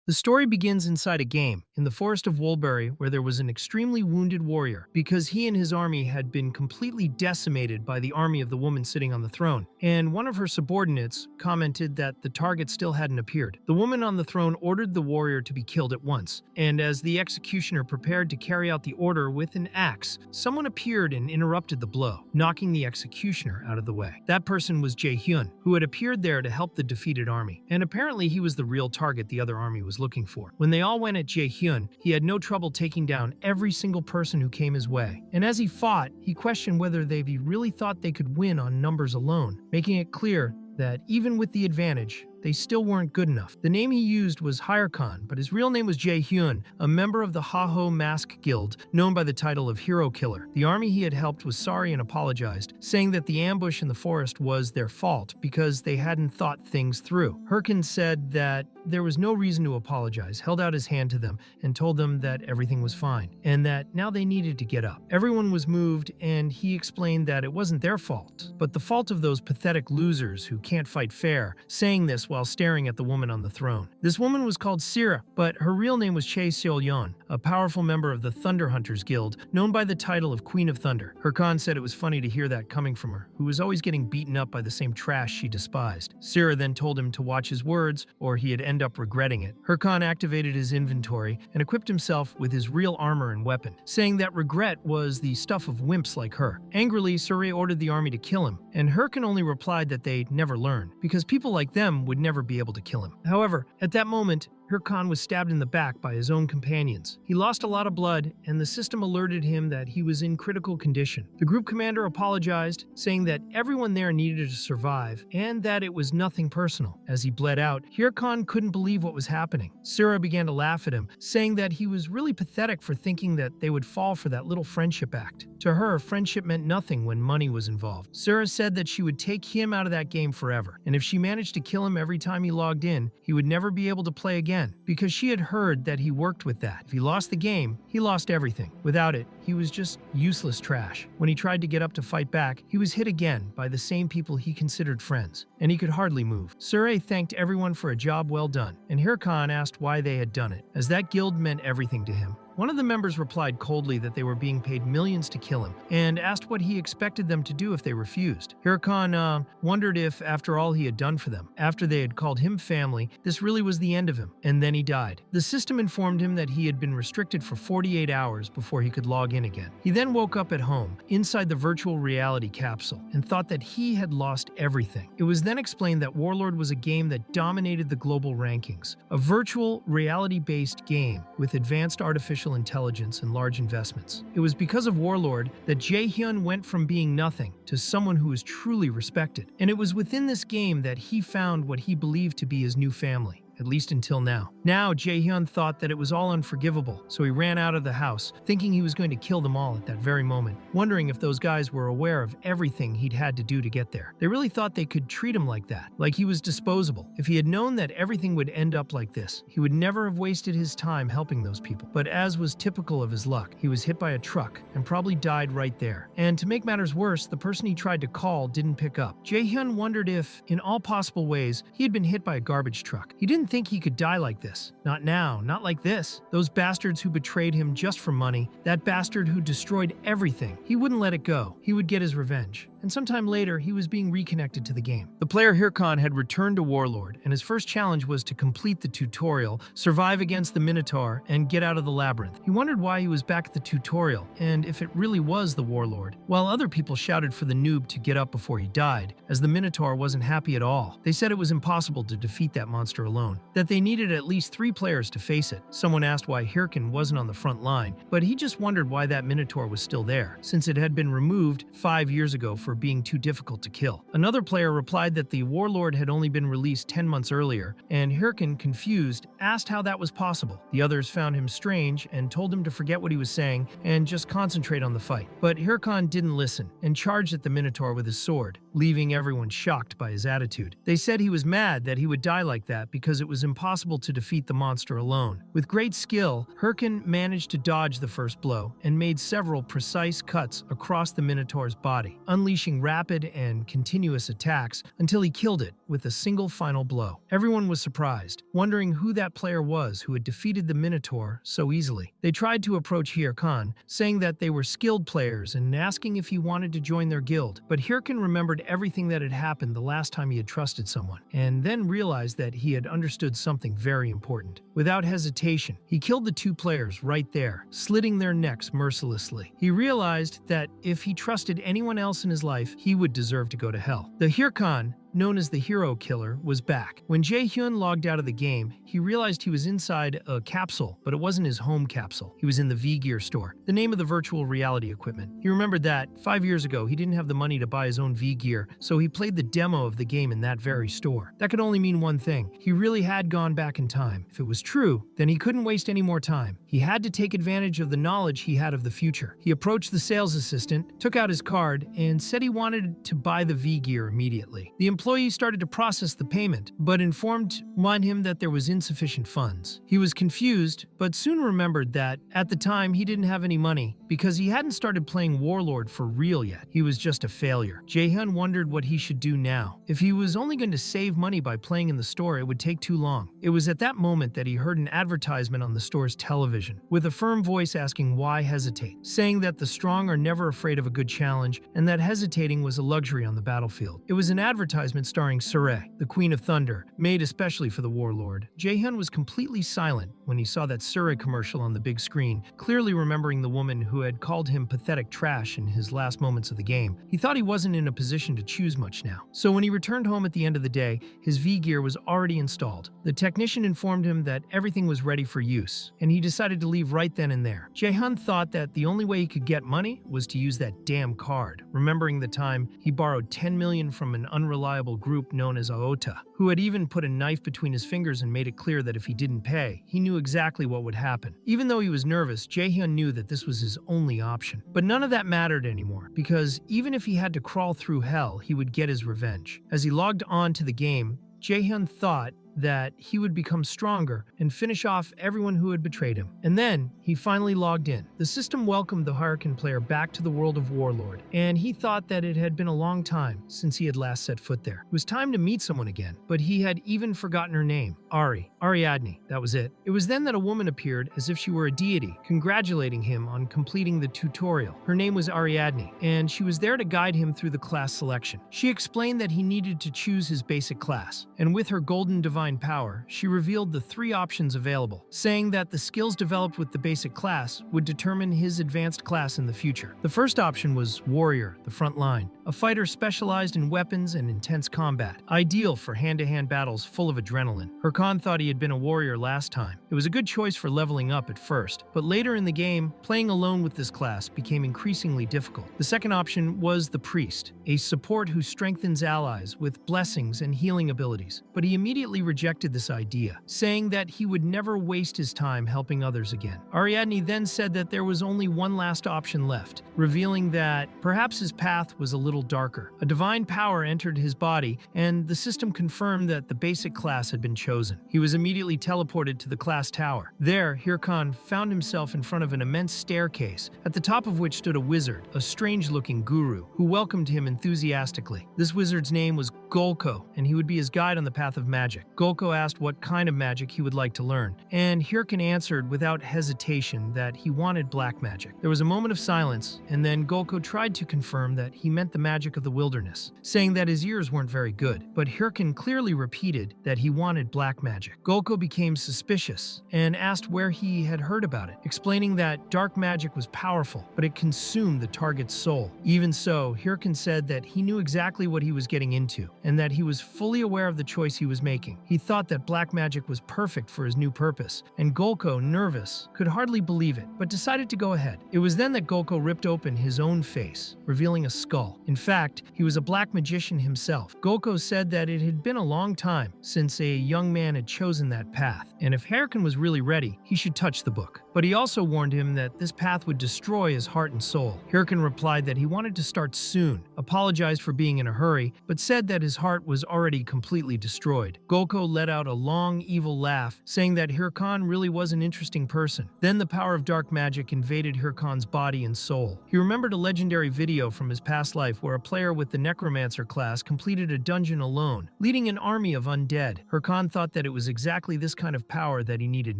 The story begins inside a game, in the forest of Woolbury, where there was an extremely wounded warrior, because he and his army had been completely decimated by the army of the woman sitting on the throne, and one of her subordinates commented that the target still hadn't appeared. The woman on the throne ordered the warrior to be killed at once, and as the executioner prepared to carry out the order with an axe, someone appeared and interrupted the blow, knocking the executioner out of the way. That person was Jae-hyun, who had appeared there to help the defeated army, and apparently he was the real target the other army was looking for. When they all went at Jae-hyun, he had no trouble taking down every single person who came his way. And as he fought, he questioned whether they really thought they could win on numbers alone, making it clear that even with the advantage, they still weren't good enough. The name he used was Hirocon, but his real name was Jae-hyun, a member of the Haho Mask Guild, known by the title of Hero Killer. The army he had helped was sorry and apologized, saying that the ambush in the forest was their fault because they hadn't thought things through. Hirocon said that there was no reason to apologize, held out his hand to them, and told them that everything was fine, and that now they needed to get up. Everyone was moved, and he explained that it wasn't their fault, but the fault of those pathetic losers who can't fight fair, saying this while staring at the woman on the throne. This woman was called Sira, but her real name was Chae Seol-yeon, a powerful member of the Thunder Hunters Guild, known by the title of Queen of Thunder. Hirocon said it was funny to hear that coming from her, who was always getting beaten up by the same trash she despised. Sira then told him to watch his words, or he'd end up regretting it. Hirocon activated his inventory and equipped himself with his real armor and weapon, saying that regret was the stuff of wimps like her. Angrily, Sura ordered the army to kill him, and Hirocon only replied that they'd never learn, because people like them would never be able to kill him. However, at that moment, Hirocon was stabbed in the back by his own companions. He lost a lot of blood, and the system alerted him that he was in critical condition. The group commander apologized, saying that everyone there needed to survive, and that it was nothing personal. As he bled out, Hirocon couldn't believe what was happening. Sura began to laugh at him, saying that he was really pathetic for thinking that they would fall for that little friendship act. To her, friendship meant nothing when money was involved. Sura said that she would take him out of that game forever, and if she managed to kill him every time he logged in, he would never be able to play again, because she had heard that he worked with that. If he lost the game, he lost everything. Without it, he was just useless trash. When he tried to get up to fight back, he was hit again by the same people he considered friends, and he could hardly move. Sura thanked everyone for a job well done, and Hirocon asked why they had done it, as that guild meant everything to him. One of the members replied coldly that they were being paid millions to kill him, and asked what he expected them to do if they refused. Hirocon wondered if, after all he had done for them, after they had called him family, this really was the end of him, and then he died. The system informed him that he had been restricted for 48 hours before he could log in again. He then woke up at home, inside the virtual reality capsule, and thought that he had lost everything. It was then explained that Warlord was a game that dominated the global rankings, a virtual reality-based game with advanced artificial intelligence and large investments. It was because of Warlord that Jae-hyun went from being nothing to someone who was truly respected. And it was within this game that he found what he believed to be his new family. At least until now. Now, Jae-hyun thought that it was all unforgivable, so he ran out of the house, thinking he was going to kill them all at that very moment, wondering if those guys were aware of everything he'd had to do to get there. They really thought they could treat him like that, like he was disposable. If he had known that everything would end up like this, he would never have wasted his time helping those people. But as was typical of his luck, he was hit by a truck and probably died right there. And to make matters worse, the person he tried to call didn't pick up. Jae-hyun wondered if, in all possible ways, he had been hit by a garbage truck. He didn't think he could die like this. Not now, not like this. Those bastards who betrayed him just for money, that bastard who destroyed everything, he wouldn't let it go. He would get his revenge. And sometime later, he was being reconnected to the game. The player Hirocon had returned to Warlord, and his first challenge was to complete the tutorial, survive against the Minotaur, and get out of the labyrinth. He wondered why he was back at the tutorial, and if it really was the Warlord, while other people shouted for the noob to get up before he died, as the Minotaur wasn't happy at all. They said it was impossible to defeat that monster alone, that they needed at least 3 players to face it. Someone asked why Hirocon wasn't on the front line, but he just wondered why that Minotaur was still there, since it had been removed 5 years ago for being too difficult to kill. Another player replied that the Warlord had only been released 10 months earlier, and Hirocon, confused, asked how that was possible. The others found him strange and told him to forget what he was saying and just concentrate on the fight. But Hirocon didn't listen and charged at the Minotaur with his sword, leaving everyone shocked by his attitude. They said he was mad that he would die like that because it was impossible to defeat the monster alone. With great skill, Hirocon managed to dodge the first blow and made several precise cuts across the Minotaur's body, unleashing rapid and continuous attacks until he killed it with a single final blow. Everyone was surprised, wondering who that that player was who had defeated the Minotaur so easily. They tried to approach Hirkan, saying that they were skilled players and asking if he wanted to join their guild, but Hirkan remembered everything that had happened the last time he had trusted someone, and then realized that he had understood something very important. Without hesitation, he killed the two players right there, slitting their necks mercilessly. He realized that if he trusted anyone else in his life, he would deserve to go to hell. The Hirkan, known as the Hero Killer, was back. When Jae-hyun logged out of the game, he realized he was inside a capsule, but it wasn't his home capsule. He was in the V-Gear store, the name of the virtual reality equipment. He remembered that 5 years ago, he didn't have the money to buy his own V-Gear, so he played the demo of the game in that very store. That could only mean one thing. He really had gone back in time. If it was true, then he couldn't waste any more time. He had to take advantage of the knowledge he had of the future. He approached the sales assistant, took out his card, and said he wanted to buy the V-Gear immediately. The employee started to process the payment, but informed him that there was insufficient funds. He was confused, but soon remembered that, at the time, he didn't have any money because he hadn't started playing Warlord for real yet. He was just a failure. Jae-hyun wondered what he should do now. If he was only going to save money by playing in the store, it would take too long. It was at that moment that he heard an advertisement on the store's television, with a firm voice asking why hesitate, saying that the strong are never afraid of a good challenge and that hesitating was a luxury on the battlefield. It was an advertisement starring Sure, the Queen of Thunder, made especially for the Warlord. Jae-hyun was completely silent when he saw that Sure commercial on the big screen, clearly remembering the woman who had called him pathetic trash in his last moments of the game. He thought he wasn't in a position to choose much now. So when he returned home at the end of the day, his V-Gear was already installed. The technician informed him that everything was ready for use, and he decided to leave right then and there. Jae-hyun thought that the only way he could get money was to use that damn card, remembering the time he borrowed 10 million from an unreliable group known as Aota, who had even put a knife between his fingers and made it clear that if he didn't pay, he knew exactly what would happen. Even though he was nervous, Jae-hyun knew that this was his only option. But none of that mattered anymore, because even if he had to crawl through hell, he would get his revenge. As he logged on to the game, Jae-hyun thought that he would become stronger and finish off everyone who had betrayed him. And then, he finally logged in. The system welcomed the Hirkan player back to the world of Warlord, and he thought that it had been a long time since he had last set foot there. It was time to meet someone again, but he had even forgotten her name. Ariadne, that was it. It was then that a woman appeared as if she were a deity, congratulating him on completing the tutorial. Her name was Ariadne, and she was there to guide him through the class selection. She explained that he needed to choose his basic class, and with her golden divine power, she revealed the 3 options available, saying that the skills developed with the basic class would determine his advanced class in the future. The first option was Warrior, the front line, a fighter specialized in weapons and intense combat, ideal for hand-to-hand battles full of adrenaline. Hirkan thought he had been a warrior last time. It was a good choice for leveling up at first, but later in the game, playing alone with this class became increasingly difficult. The second option was the Priest, a support who strengthens allies with blessings and healing abilities, but he immediately rejected this idea, saying that he would never waste his time helping others again. Ariadne then said that there was only one last option left, revealing that perhaps his path was a little darker. A divine power entered his body, and the system confirmed that the basic class had been chosen. He was immediately teleported to the class tower. There, Hirkan found himself in front of an immense staircase, at the top of which stood a wizard, a strange-looking guru, who welcomed him enthusiastically. This wizard's name was Golko, and he would be his guide on the path of magic. Golko asked what kind of magic he would like to learn, and Hirkan answered without hesitation that he wanted black magic. There was a moment of silence, and then Golko tried to confirm that he meant the magic of the wilderness, saying that his ears weren't very good, but Hirkan clearly repeated that he wanted black magic. Golko became suspicious and asked where he had heard about it, explaining that dark magic was powerful, but it consumed the target's soul. Even so, Hirkan said that he knew exactly what he was getting into, and that he was fully aware of the choice he was making. He thought that black magic was perfect for his new purpose, and Golko, nervous, could hardly believe it, but decided to go ahead. It was then that Golko ripped open his own face, revealing a skull. In fact, he was a black magician himself. Golko said that it had been a long time since a young man had chosen that path, and if Hirkan was really ready, he should touch the book. But he also warned him that this path would destroy his heart and soul. Hirkan replied that he wanted to start soon, apologized for being in a hurry, but said that his heart was already completely destroyed. Golko let out a long, evil laugh, saying that Hirkan really was an interesting person. Then the power of dark magic invaded Hirkan's body and soul. He remembered a legendary video from his past life life where a player with the Necromancer class completed a dungeon alone, leading an army of undead. Hirkan thought that it was exactly this kind of power that he needed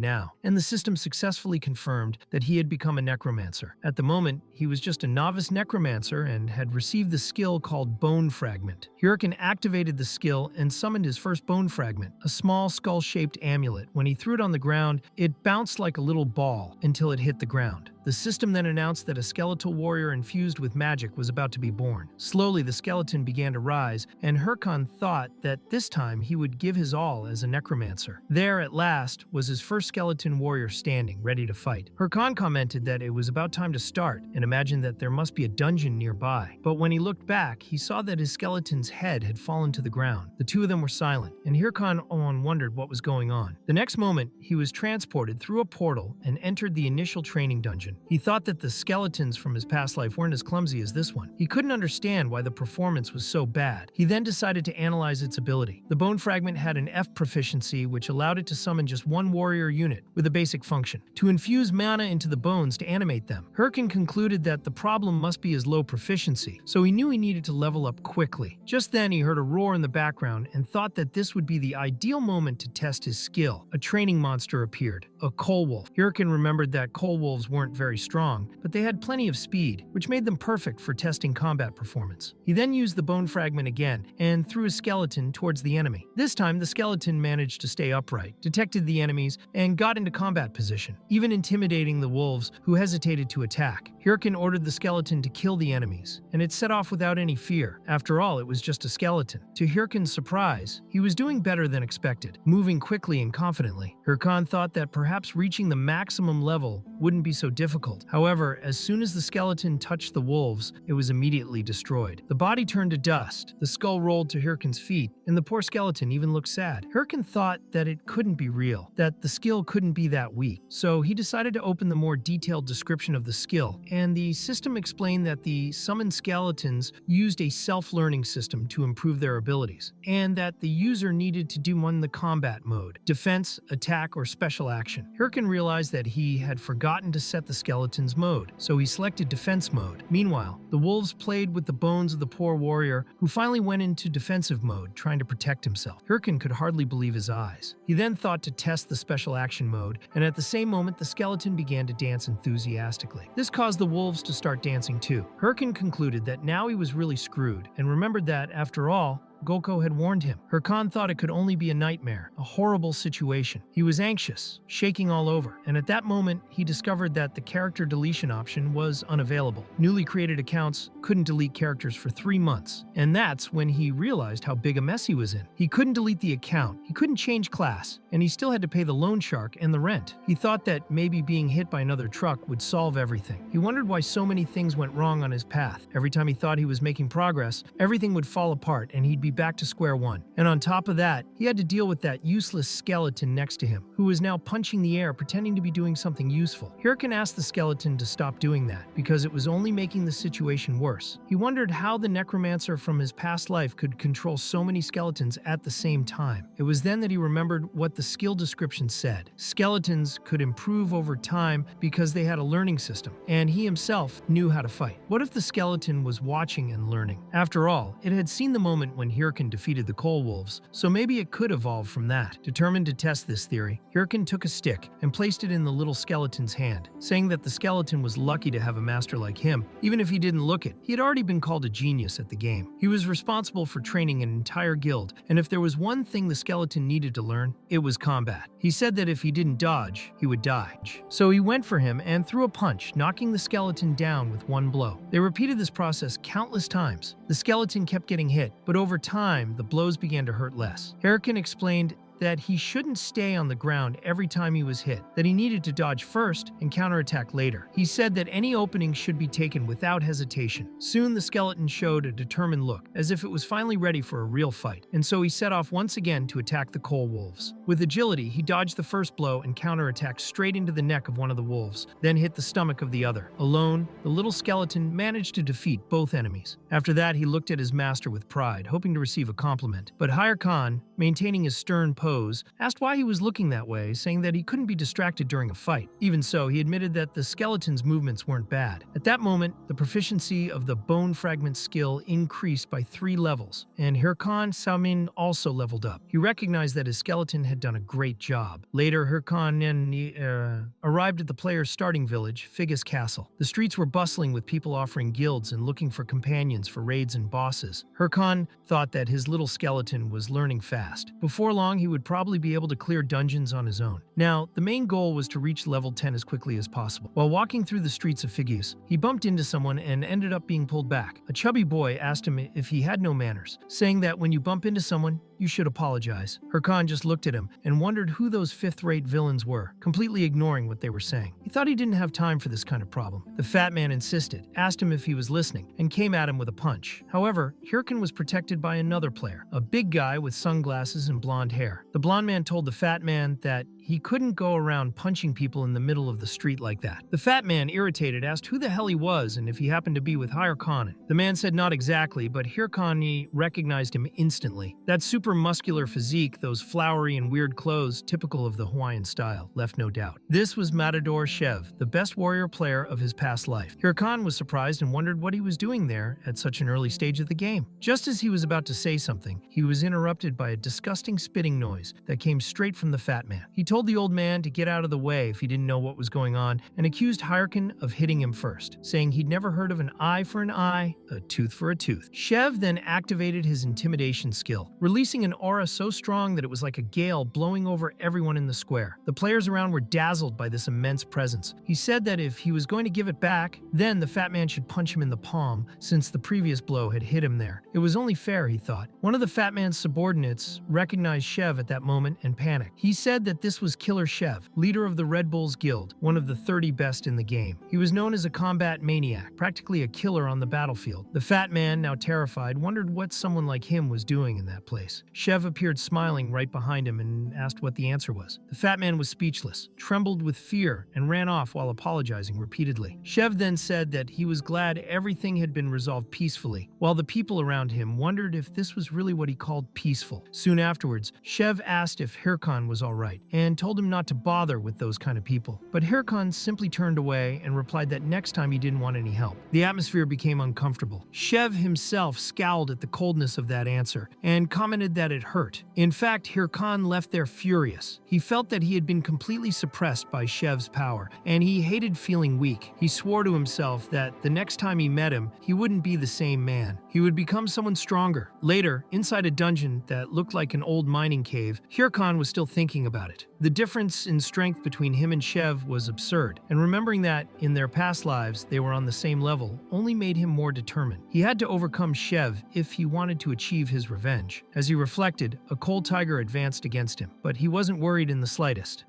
now, and the system successfully confirmed that he had become a Necromancer. At the moment, he was just a novice Necromancer and had received the skill called Bone Fragment. Hirkan activated the skill and summoned his first Bone Fragment, a small skull-shaped amulet. When he threw it on the ground, it bounced like a little ball until it hit the ground. The system then announced that a skeletal warrior infused with magic was about to be born. Slowly, the skeleton began to rise, and Hirkan thought that this time he would give his all as a Necromancer. There, at last, was his first skeleton warrior standing, ready to fight. Hirkan commented that it was about time to start, and imagined that there must be a dungeon nearby. But when he looked back, he saw that his skeleton's head had fallen to the ground. The two of them were silent, and Hirkan wondered what was going on. The next moment, he was transported through a portal and entered the initial training dungeon. He thought that the skeletons from his past life weren't as clumsy as this one. He couldn't understand why the performance was so bad. He then decided to analyze its ability. The Bone Fragment had an F proficiency, which allowed it to summon just one warrior unit with a basic function: to infuse mana into the bones to animate them. Hirkan concluded that the problem must be his low proficiency, so he knew he needed to level up quickly. Just then, he heard a roar in the background and thought that this would be the ideal moment to test his skill. A training monster appeared, a coal wolf. Hirkan remembered that coal wolves weren't very strong, but they had plenty of speed, which made them perfect for testing combat performance. He then used the Bone Fragment again and threw his skeleton towards the enemy. This time, the skeleton managed to stay upright, detected the enemies, and got into combat position, even intimidating the wolves who hesitated to attack. Hirkan ordered the skeleton to kill the enemies, and it set off without any fear. After all, it was just a skeleton. To Hirkan's surprise, he was doing better than expected, moving quickly and confidently. Hirkan thought that perhaps reaching the maximum level wouldn't be so difficult. However, as soon as the skeleton touched the wolves, it was immediately destroyed. The body turned to dust, the skull rolled to Hirkan's feet, and the poor skeleton even looked sad. Hirkan thought that it couldn't be real, that the skill couldn't be that weak. So he decided to open the more detailed description of the skill, and the system explained that the summoned skeletons used a self-learning system to improve their abilities, and that the user needed to do one in the combat mode: defense, attack, or special action. Hirkan realized that he had forgotten to set the skeleton's mode, so he selected defense mode. Meanwhile, the wolves played with the bones of the poor warrior, who finally went into defensive mode, trying to protect himself. Hirkan could hardly believe his eyes. He then thought to test the special action mode, and at the same moment, the skeleton began to dance enthusiastically. This caused the wolves to start dancing too. Hirkan concluded that now he was really screwed, and remembered that, after all, Goko had warned him. Hirkan thought it could only be a nightmare, a horrible situation. He was anxious, shaking all over, and at that moment, he discovered that the character deletion option was unavailable. Newly created accounts couldn't delete characters for 3 months, and that's when he realized how big a mess he was in. He couldn't delete the account, he couldn't change class, and he still had to pay the loan shark and the rent. He thought that maybe being hit by another truck would solve everything. He wondered why so many things went wrong on his path. Every time he thought he was making progress, everything would fall apart and he'd be back to square one. And on top of that, he had to deal with that useless skeleton next to him, who was now punching the air pretending to be doing something useful. Hirkan asked the skeleton to stop doing that, because it was only making the situation worse. He wondered how the Necromancer from his past life could control so many skeletons at the same time. It was then that he remembered what the skill description said. Skeletons could improve over time because they had a learning system, and he himself knew how to fight. What if the skeleton was watching and learning? After all, it had seen the moment when Hirkan defeated the coal wolves, so maybe it could evolve from that. Determined to test this theory, Hirkan took a stick and placed it in the little skeleton's hand, saying that the skeleton was lucky to have a master like him. Even if he didn't look it, he had already been called a genius at the game. He was responsible for training an entire guild, and if there was one thing the skeleton needed to learn, it was combat. He said that if he didn't dodge, he would die. So he went for him and threw a punch, knocking the skeleton down with one blow. They repeated this process countless times. The skeleton kept getting hit, but over time, the blows began to hurt less. Hirkan explained that he shouldn't stay on the ground every time he was hit, that he needed to dodge first and counterattack later. He said that any opening should be taken without hesitation. Soon the skeleton showed a determined look, as if it was finally ready for a real fight, and so he set off once again to attack the coal wolves. With agility, he dodged the first blow and counterattacked straight into the neck of one of the wolves, then hit the stomach of the other. Alone, the little skeleton managed to defeat both enemies. After that, he looked at his master with pride, hoping to receive a compliment, but Hirkan, maintaining his stern pose, pose, asked why he was looking that way, saying that he couldn't be distracted during a fight. Even so, he admitted that the skeleton's movements weren't bad. At that moment, the proficiency of the bone fragment skill increased by 3 levels, and Hirkan Samin also leveled up. He recognized that his skeleton had done a great job. Later, Hirkan arrived at the player's starting village, Figus Castle. The streets were bustling with people offering guilds and looking for companions for raids and bosses. Hirkan thought that his little skeleton was learning fast. Before long, he would probably be able to clear dungeons on his own. Now, the main goal was to reach level 10 as quickly as possible. While walking through the streets of Figus, he bumped into someone and ended up being pulled back. A chubby boy asked him if he had no manners, saying that when you bump into someone, you should apologize. Hirkan just looked at him and wondered who those fifth-rate villains were, completely ignoring what they were saying. He thought he didn't have time for this kind of problem. The fat man insisted, asked him if he was listening, and came at him with a punch. However, Hirkan was protected by another player, a big guy with sunglasses and blonde hair. The blonde man told the fat man that he couldn't go around punching people in the middle of the street like that. The fat man, irritated, asked who the hell he was and if he happened to be with Hirkan. The man said not exactly, but Hirkan recognized him instantly. That super muscular physique, those flowery and weird clothes typical of the Hawaiian style, left no doubt. This was Matador Shev, the best warrior player of his past life. Hirkan was surprised and wondered what he was doing there at such an early stage of the game. Just as he was about to say something, he was interrupted by a disgusting spitting noise that came straight from the fat man. He told the old man to get out of the way if he didn't know what was going on and accused Hirkan of hitting him first, saying he'd never heard of an eye for an eye, a tooth for a tooth. Shev then activated his intimidation skill, releasing an aura so strong that it was like a gale blowing over everyone in the square. The players around were dazzled by this immense presence. He said that if he was going to give it back, then the fat man should punch him in the palm, since the previous blow had hit him there. It was only fair, he thought. One of the fat man's subordinates recognized Shev at that moment and panicked. He said that this was Killer Shev, leader of the Red Bulls Guild, one of the 30 best in the game. He was known as a combat maniac, practically a killer on the battlefield. The fat man, now terrified, wondered what someone like him was doing in that place. Shev appeared smiling right behind him and asked what the answer was. The fat man was speechless, trembled with fear, and ran off while apologizing repeatedly. Shev then said that he was glad everything had been resolved peacefully, while the people around him wondered if this was really what he called peaceful. Soon afterwards, Shev asked if Hirkan was alright, and told him not to bother with those kind of people. But Hirkan simply turned away and replied that next time he didn't want any help. The atmosphere became uncomfortable. Shev himself scowled at the coldness of that answer and commented that it hurt. In fact, Hirkan left there furious. He felt that he had been completely suppressed by Shev's power, and he hated feeling weak. He swore to himself that the next time he met him, he wouldn't be the same man. He would become someone stronger. Later, inside a dungeon that looked like an old mining cave, Hirkan was still thinking about it. The difference in strength between him and Shev was absurd, and remembering that in their past lives they were on the same level only made him more determined. He had to overcome Shev if he wanted to achieve his revenge. As he reflected, a cold tiger advanced against him, but he wasn't worried in the slightest.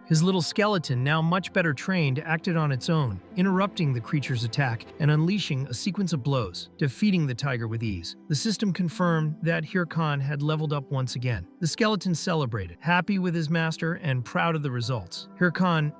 His little skeleton, now much better trained, acted on its own, interrupting the creature's attack and unleashing a sequence of blows, defeating the tiger with ease. The system confirmed that Hirkan had leveled up once again. The skeleton celebrated, happy with his master and proud of the results. Hirkan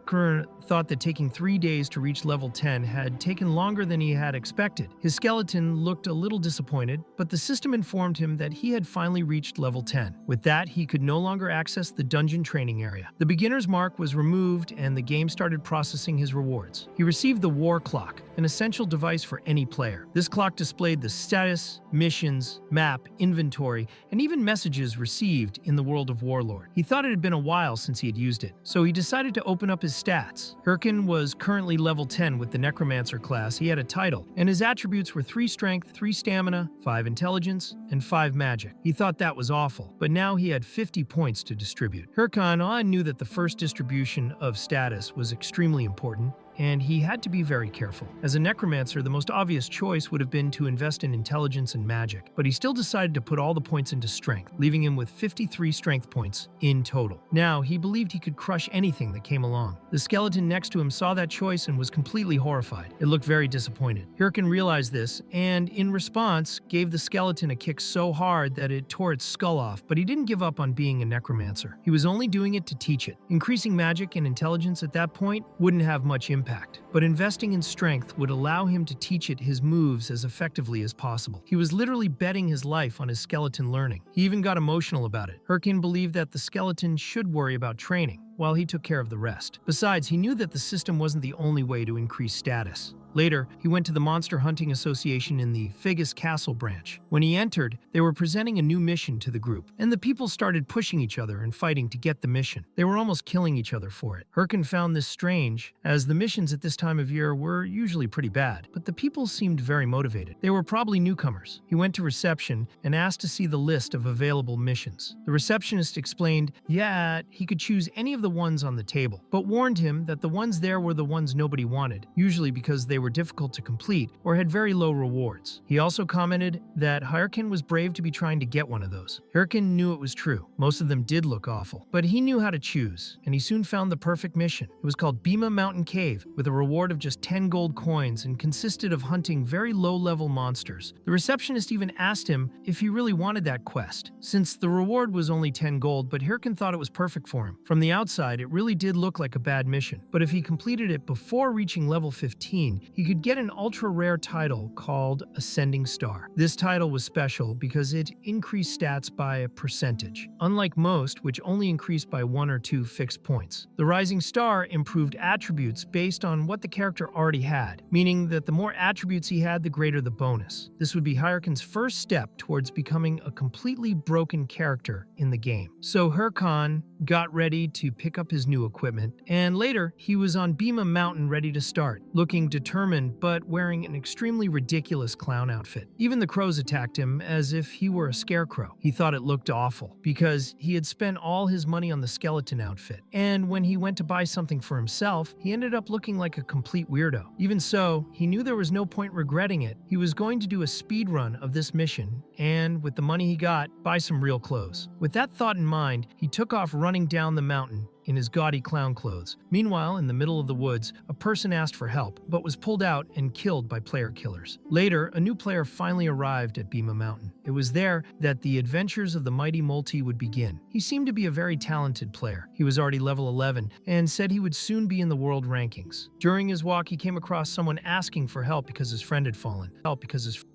thought that taking 3 days to reach level 10 had taken longer than he had expected. His skeleton looked a little disappointed, but the system informed him that he had finally reached level 10. With that, he could no longer access the dungeon training area. The beginner's mark was removed and the game started processing his rewards. He received the War Clock, an essential device for any player. This clock displayed the status, missions, map, inventory, and even messages received in the world of Warlord. He thought it had been a while since he had used it, so he decided to open up his stats. Hirkan was currently level 10 with the Necromancer class. He had a title, and his attributes were 3 strength, 3 stamina, 5 intelligence, and 5 magic. He thought that was awful, but now he had 50 points to distribute. Hirkan knew that the first distribution of status was extremely important, and he had to be very careful. As a necromancer, the most obvious choice would have been to invest in intelligence and magic, but he still decided to put all the points into strength, leaving him with 53 strength points in total. Now, he believed he could crush anything that came along. The skeleton next to him saw that choice and was completely horrified. It looked very disappointed. Hirkan realized this, and in response, gave the skeleton a kick so hard that it tore its skull off, but he didn't give up on being a necromancer. He was only doing it to teach it. Increasing magic and intelligence at that point wouldn't have much impact. impact, but investing in strength would allow him to teach it his moves as effectively as possible. He was literally betting his life on his skeleton learning. He even got emotional about it. Hirkin believed that the skeleton should worry about training, while he took care of the rest. Besides, he knew that the system wasn't the only way to increase status. Later, he went to the Monster Hunting Association in the Figus Castle branch. When he entered, they were presenting a new mission to the group, and the people started pushing each other and fighting to get the mission. They were almost killing each other for it. Hirkin found this strange, as the missions at this time of year were usually pretty bad, but the people seemed very motivated. They were probably newcomers. He went to reception and asked to see the list of available missions. The receptionist explained that he could choose any of the ones on the table, but warned him that the ones there were the ones nobody wanted, usually because they were difficult to complete or had very low rewards. He also commented that Hirkin was brave to be trying to get one of those. Hirkin knew it was true. Most of them did look awful, but he knew how to choose, and he soon found the perfect mission. It was called Bhima Mountain Cave, with a reward of just 10 gold coins and consisted of hunting very low-level monsters. The receptionist even asked him if he really wanted that quest, since the reward was only 10 gold, but Hirkin thought it was perfect for him. From the outside, it really did look like a bad mission, but if he completed it before reaching level 15, he could get an ultra-rare title called Ascending Star. This title was special because it increased stats by a percentage, unlike most, which only increased by 1 or 2 fixed points. The Rising Star improved attributes based on what the character already had, meaning that the more attributes he had, the greater the bonus. This would be Hirkin's first step towards becoming a completely broken character in the game. So Hirkin got ready to pick up his new equipment, and later he was on Bhima Mountain ready to start, looking determined but wearing an extremely ridiculous clown outfit. Even the crows attacked him as if he were a scarecrow. He thought it looked awful because he had spent all his money on the skeleton outfit, and when he went to buy something for himself, he ended up looking like a complete weirdo. Even so, he knew there was no point regretting it. He was going to do a speed run of this mission and, with the money he got, buy some real clothes. With that thought in mind, he took off running down the mountain in his gaudy clown clothes. Meanwhile, in the middle of the woods, a person asked for help, but was pulled out and killed by player killers. Later, a new player finally arrived at Bhima Mountain. It was there that the adventures of the mighty Multi would begin. He seemed to be a very talented player. He was already level 11 and said he would soon be in the world rankings. During his walk, he came across someone asking for help because his friend had fallen.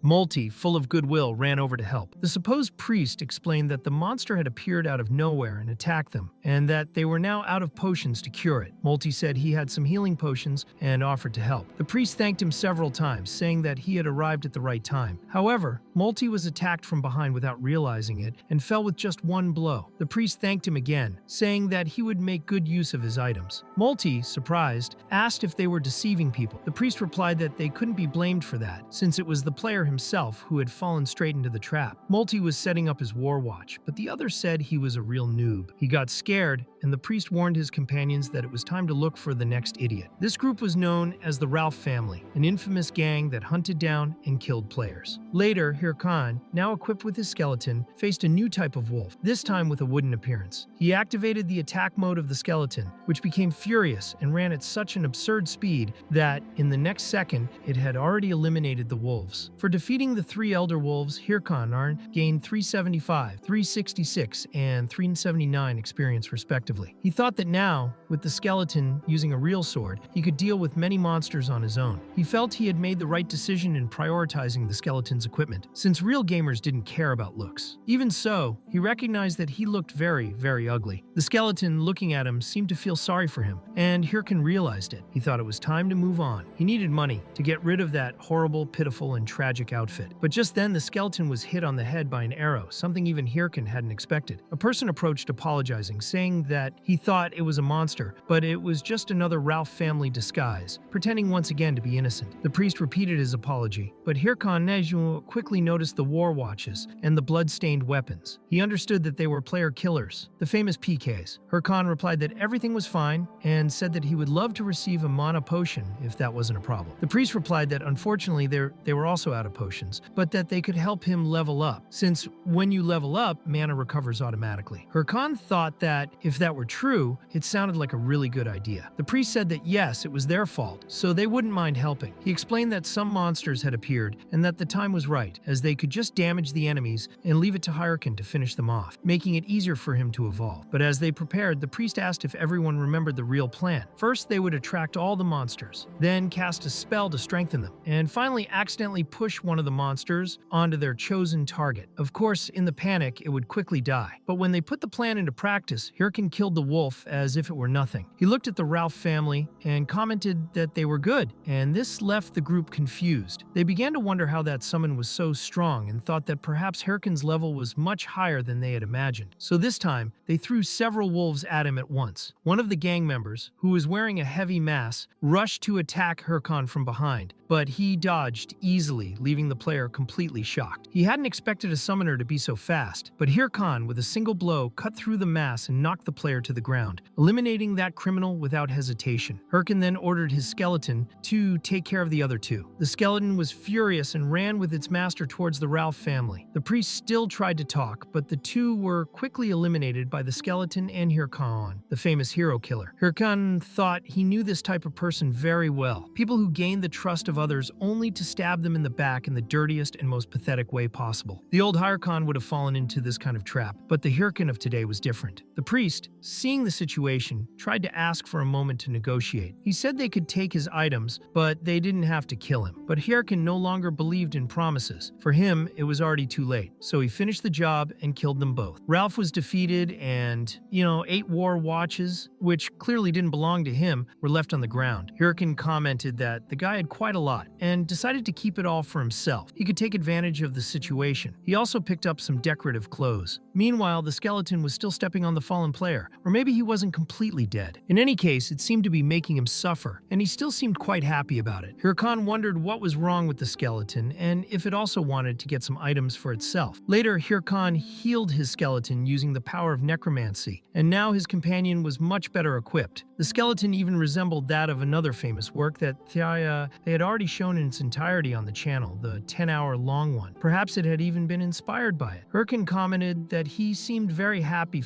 Multi, full of goodwill, ran over to help. The supposed priest explained that the monster had appeared out of nowhere and attacked them, and that they were now out of potions to cure it. Multi said he had some healing potions and offered to help. The priest thanked him several times, saying that he had arrived at the right time. However, Multi was attacked from behind without realizing it and fell with just one blow. The priest thanked him again, saying that he would make good use of his items. Multi, surprised, asked if they were deceiving people. The priest replied that they couldn't be blamed for that, since it was the player himself who had fallen straight into the trap. Multi was setting up his war watch, but the other said he was a real noob. He got scared, and the priest warned his companions that it was time to look for the next idiot. This group was known as the Ralph family, an infamous gang that hunted down and killed players. Later, Hirkin, now equipped with his skeleton, faced a new type of wolf, this time with a wooden appearance. He activated the attack mode of the skeleton, which became furious and ran at such an absurd speed that, in the next second, it had already eliminated the wolves. For defeating the 3 elder wolves, Hirkin gained 375, 366, and 379 experience respectively. He thought that now, with the skeleton using a real sword, he could deal with many monsters on his own. He felt he had made the right decision in prioritizing the skeleton's equipment, since real gamers didn't care about looks. Even so, he recognized that he looked very, very ugly. The skeleton, looking at him, seemed to feel sorry for him, and Hirkin realized it. He thought it was time to move on. He needed money to get rid of that horrible, pitiful, and tragic outfit. But just then, the skeleton was hit on the head by an arrow, something even Hirkin hadn't expected. A person approached apologizing, saying that he thought it was a monster, but it was just another Ralph family disguise, pretending once again to be innocent. The priest repeated his apology, but Hirkin quickly noticed the war watches and the blood-stained weapons. He understood that they were player killers, the famous PKs. Hirkin replied that everything was fine and said that he would love to receive a mana potion if that wasn't a problem. The priest replied that unfortunately they were also out of potions, but that they could help him level up, since when you level up, mana recovers automatically. Hirkin thought that if that were true, it sounded like a really good idea. The priest said that yes, it was their fault, so they wouldn't mind helping. He explained that some monsters had appeared and that the time was right, as they could just damage the enemies and leave it to Hyrcan to finish them off, making it easier for him to evolve. But as they prepared, the priest asked if everyone remembered the real plan. First, they would attract all the monsters, then cast a spell to strengthen them, and finally accidentally push one of the monsters onto their chosen target. Of course, in the panic, it would quickly die. But when they put the plan into practice, Hyrcan killed the wolf as if it were nothing. He looked at the Ralph family and commented that they were good, and this left the group confused. They began to wonder how that summon was so strong and thought that perhaps Hyrcan's level was much higher than they had imagined. So this time, they threw several wolves at him at once. One of the gang members, who was wearing a heavy mass, rushed to attack Hyrcan from behind, but he dodged easily, leaving the player completely shocked. He hadn't expected a summoner to be so fast, but Hyrcan, with a single blow, cut through the mass and knocked the player to the ground, eliminating that criminal without hesitation. Hyrcan then ordered his skeleton to take care of the other two. The skeleton was furious and ran with its master towards the Ralph family. The priest still tried to talk, but the two were quickly eliminated by the skeleton and Hyrcan, the famous hero killer. Hyrcan thought he knew this type of person very well. People who gained the trust of others only to stab them in the back in the dirtiest and most pathetic way possible. The old Hyrcan would have fallen into this kind of trap, but the Hyrcan of today was different. The priest, seeing the situation, tried to ask for a moment to negotiate. He said they could take his items, but they didn't have to kill him. But Hyrcan no longer believed in promises. For him, it was already too late, so he finished the job and killed them both. Ralph was defeated and, 8 war watches, which clearly didn't belong to him, were left on the ground. Hyrcan commented that the guy had quite a lot and decided to keep it all for himself. He could take advantage of the situation. He also picked up some decorative clothes. Meanwhile, the skeleton was still stepping on the fallen player, or maybe he wasn't completely dead. In any case, it seemed to be making him suffer, and he still seemed quite happy about it. Hyrcan wondered what was wrong with the skeleton and if it also wanted to get some items for itself. Later, Hyrcan healed his skeleton using the power of necromancy, and now his companion was much better equipped. The skeleton even resembled that of another famous work that they had already shown in its entirety on the channel, the 10-hour-long one. Perhaps it had even been inspired by it. Hyrcan commented that he seemed very happy